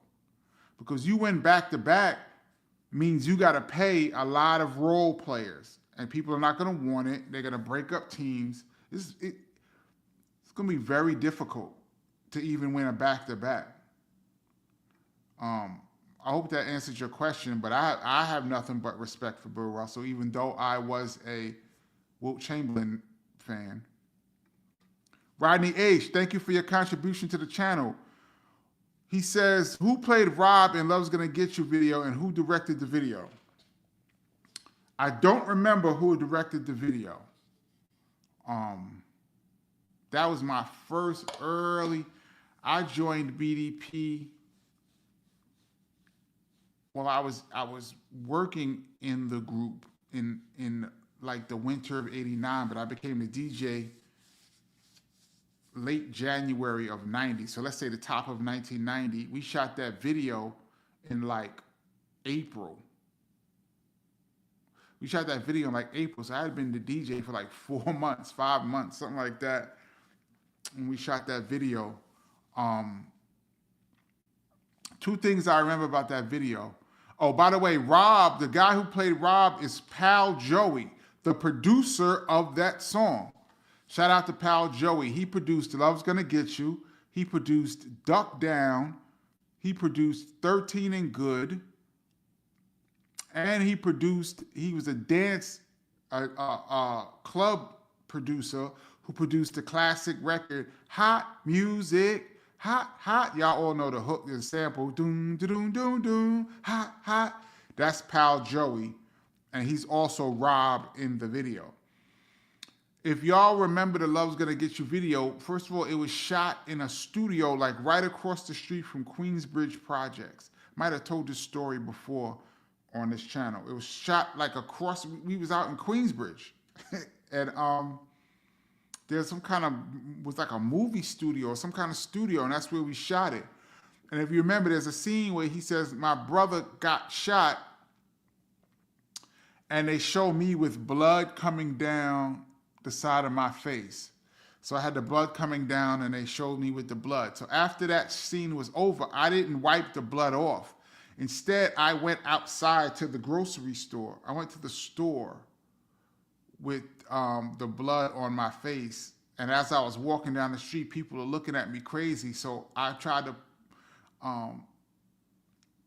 because you win back to back means you got to pay a lot of role players, and people are not going to want it. They're going to break up teams. It's going to be very difficult to even win a back to back. I hope that answers your question, but I have nothing but respect for Bill Russell, even though I was a Wilt Chamberlain fan. Rodney H., thank you for your contribution to the channel. He says, who played Rob in Love's Gonna Get You video, and who directed the video? I don't remember who directed the video. That was my first early, I joined BDP. Well, I was working in the group in like the winter of '89, but I became the DJ late January of '90. So let's say the top of 1990. We shot that video in like April. We shot that video in like April. So I had been the DJ for like 4 months, 5 months, something like that. And we shot that video. Two things I remember about that video. Oh, by the way, Rob, the guy who played Rob, is Pal Joey, the producer of that song. Shout out to Pal Joey. He produced Love's Gonna Get You. He produced Duck Down. He produced 13 and Good. And he was a dance club producer who produced the classic record, Hot Music. Hot, hot. Y'all all know the hook, the sample. Doom, doom, doom, doom. Hot, hot. That's Pal Joey. And he's also Rob in the video. If y'all remember the Love's Gonna Get You video, first of all, it was shot in a studio like right across the street from Queensbridge Projects. Might have told this story before on this channel. It was shot like across, we was out in Queensbridge. And there's some kind of, was like a movie studio or some kind of studio, and that's where we shot it. And if you remember, there's a scene where he says, my brother got shot, and they show me with blood coming down the side of my face. So I had the blood coming down, and they showed me with the blood. So after that scene was over, I didn't wipe the blood off. Instead, I went outside to the grocery store. I went to the store with the blood on my face. And as I was walking down the street, people were looking at me crazy. So I tried to,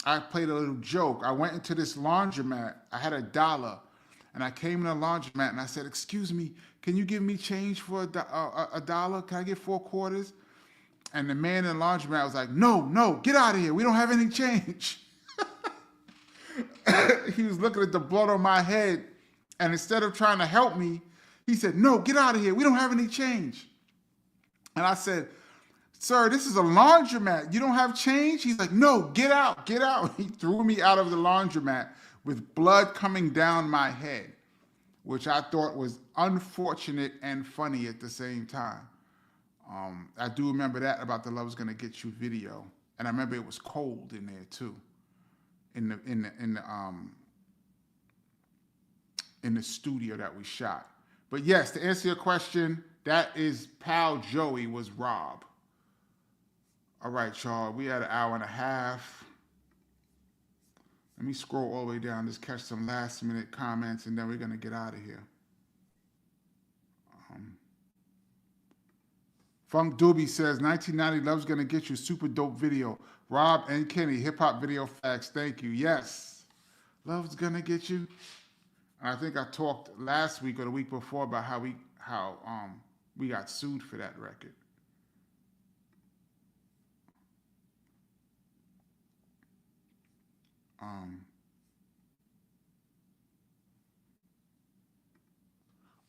I played a little joke. I went into this laundromat. I had $1. And I came in the laundromat and I said, excuse me, can you give me change for $1? Can I get 4 quarters? And the man in the laundromat was like, no, get out of here. We don't have any change. He was looking at the blood on my head. And instead of trying to help me, he said, no, get out of here. We don't have any change. And I said, sir, this is a laundromat. You don't have change? He's like, no, get out, get out. He threw me out of the laundromat with blood coming down my head, which I thought was unfortunate and funny at the same time. I do remember that about the Love's Gonna Get You video. And I remember it was cold in there too, in the studio that we shot. But yes, to answer your question, that is Pal Joey was Rob. All right, y'all, we had 1.5 hours. Let me scroll all the way down, just catch some last minute comments, and then we're gonna get out of here. Funk Doobie says, 1990 Love's Gonna Get You, super dope video. Rob and Kenny, hip hop video facts, thank you. Yes, Love's Gonna Get You. I think I talked last week or the week before about how we got sued for that record.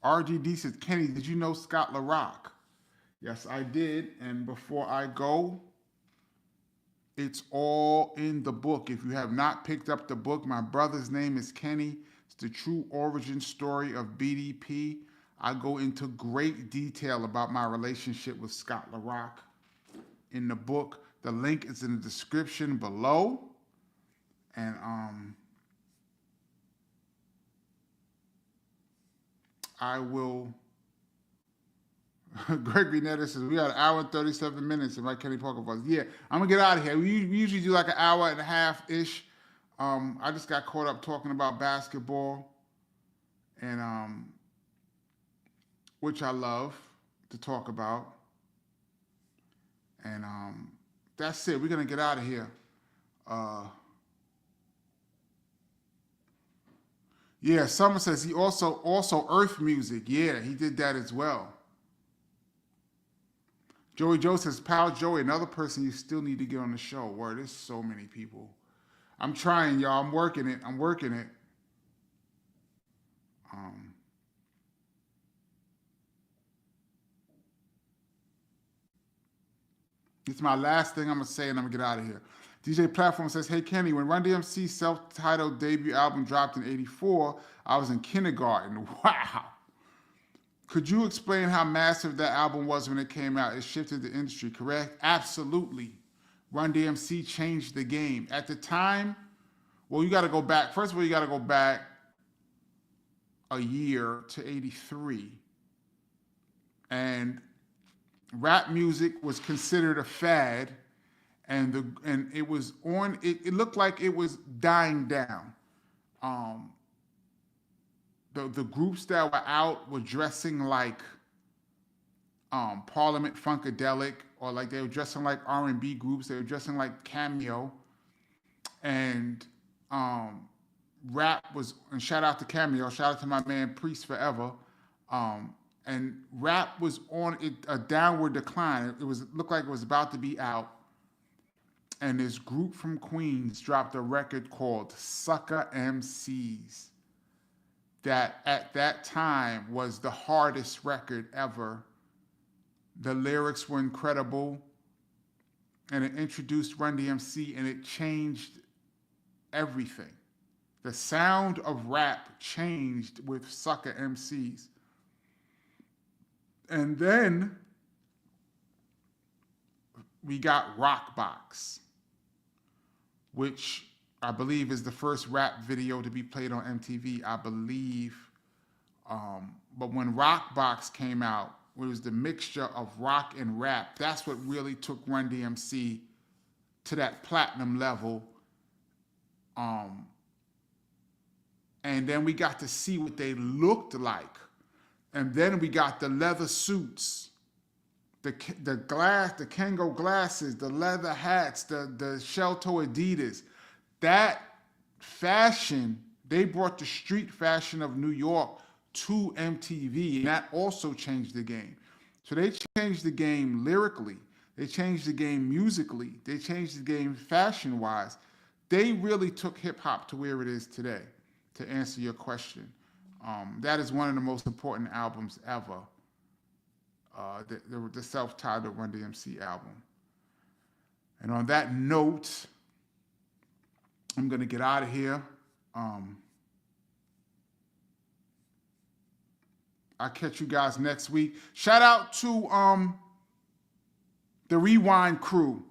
RGD says, Kenny, did you know Scott LaRock? Yes, I did. And before I go, it's all in the book. If you have not picked up the book, my brother's name is Kenny. It's the true origin story of BDP. I go into great detail about my relationship with Scott LaRock. in the book. The link is in the description below. And I will. Greg Netta says, we got an hour and 37 minutes in my Kenny Parker voice. Yeah, I'm going to get out of here. We usually do like an hour and a half-ish. I just got caught up talking about basketball, and which I love to talk about. And that's it. We're going to get out of here. Yeah, Summer says he also Earth Music. Yeah, he did that as well. Joey Joe says, Pal Joey, another person you still need to get on the show. Word, there's so many people. I'm trying, y'all. I'm working it. It's my last thing I'm going to say, and I'm going to get out of here. DJ Platform says, hey, Kenny, when Run-DMC's self-titled debut album dropped in '84, I was in kindergarten. Wow. Could you explain how massive that album was when it came out? It shifted the industry, correct? Absolutely. Run-DMC changed the game. At the time, well, you got to go back. First of all, you got to go back a year to '83. And rap music was considered a fad, and it was on. It looked like it was dying down. The groups that were out were dressing like Parliament Funkadelic, or like they were dressing like R&B groups. They were dressing like Cameo, and rap was. And shout out to Cameo. Shout out to my man Priest Forever. And rap was on a downward decline. It looked like it was about to be out. And this group from Queens dropped a record called Sucker MCs. That at that time was the hardest record ever. The lyrics were incredible. And it introduced Run-DMC, and it changed everything. The sound of rap changed with Sucker MCs. And then we got Rockbox, which I believe is the first rap video to be played on MTV, I believe. But when Rockbox came out, it was the mixture of rock and rap. That's what really took Run-DMC to that platinum level. And then we got to see what they looked like. And then we got the leather suits, the Kango glasses, the leather hats, the shell-toe Adidas. That fashion, they brought the street fashion of New York to MTV, and that also changed the game. So they changed the game lyrically. They changed the game musically. They changed the game fashion-wise. They really took hip-hop to where it is today, to answer your question. That is one of the most important albums ever, the self-titled Run-DMC album. And on that note, I'm going to get out of here. I'll catch you guys next week. Shout out to the Rewind crew.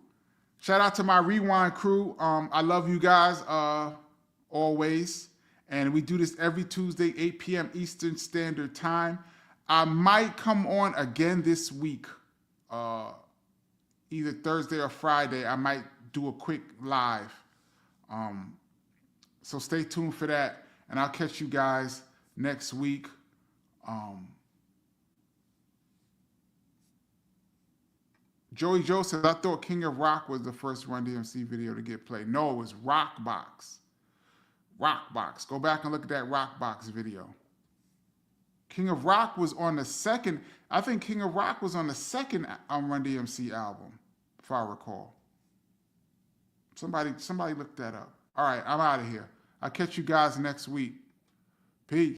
Shout out to my Rewind crew. I love you guys always. And we do this every Tuesday, 8 p.m. Eastern Standard Time. I might come on again this week, either Thursday or Friday. I might do a quick live. So stay tuned for that, and I'll catch you guys next week. Joey Joe says, I thought King of Rock was the first Run-DMC video to get played. No, it was Rockbox. Rockbox. Go back and look at that Rockbox video. King of Rock was on the second, I think King of Rock was on the second Run-DMC album, if I recall. Somebody look that up. All right, I'm out of here. I'll catch you guys next week. Peace.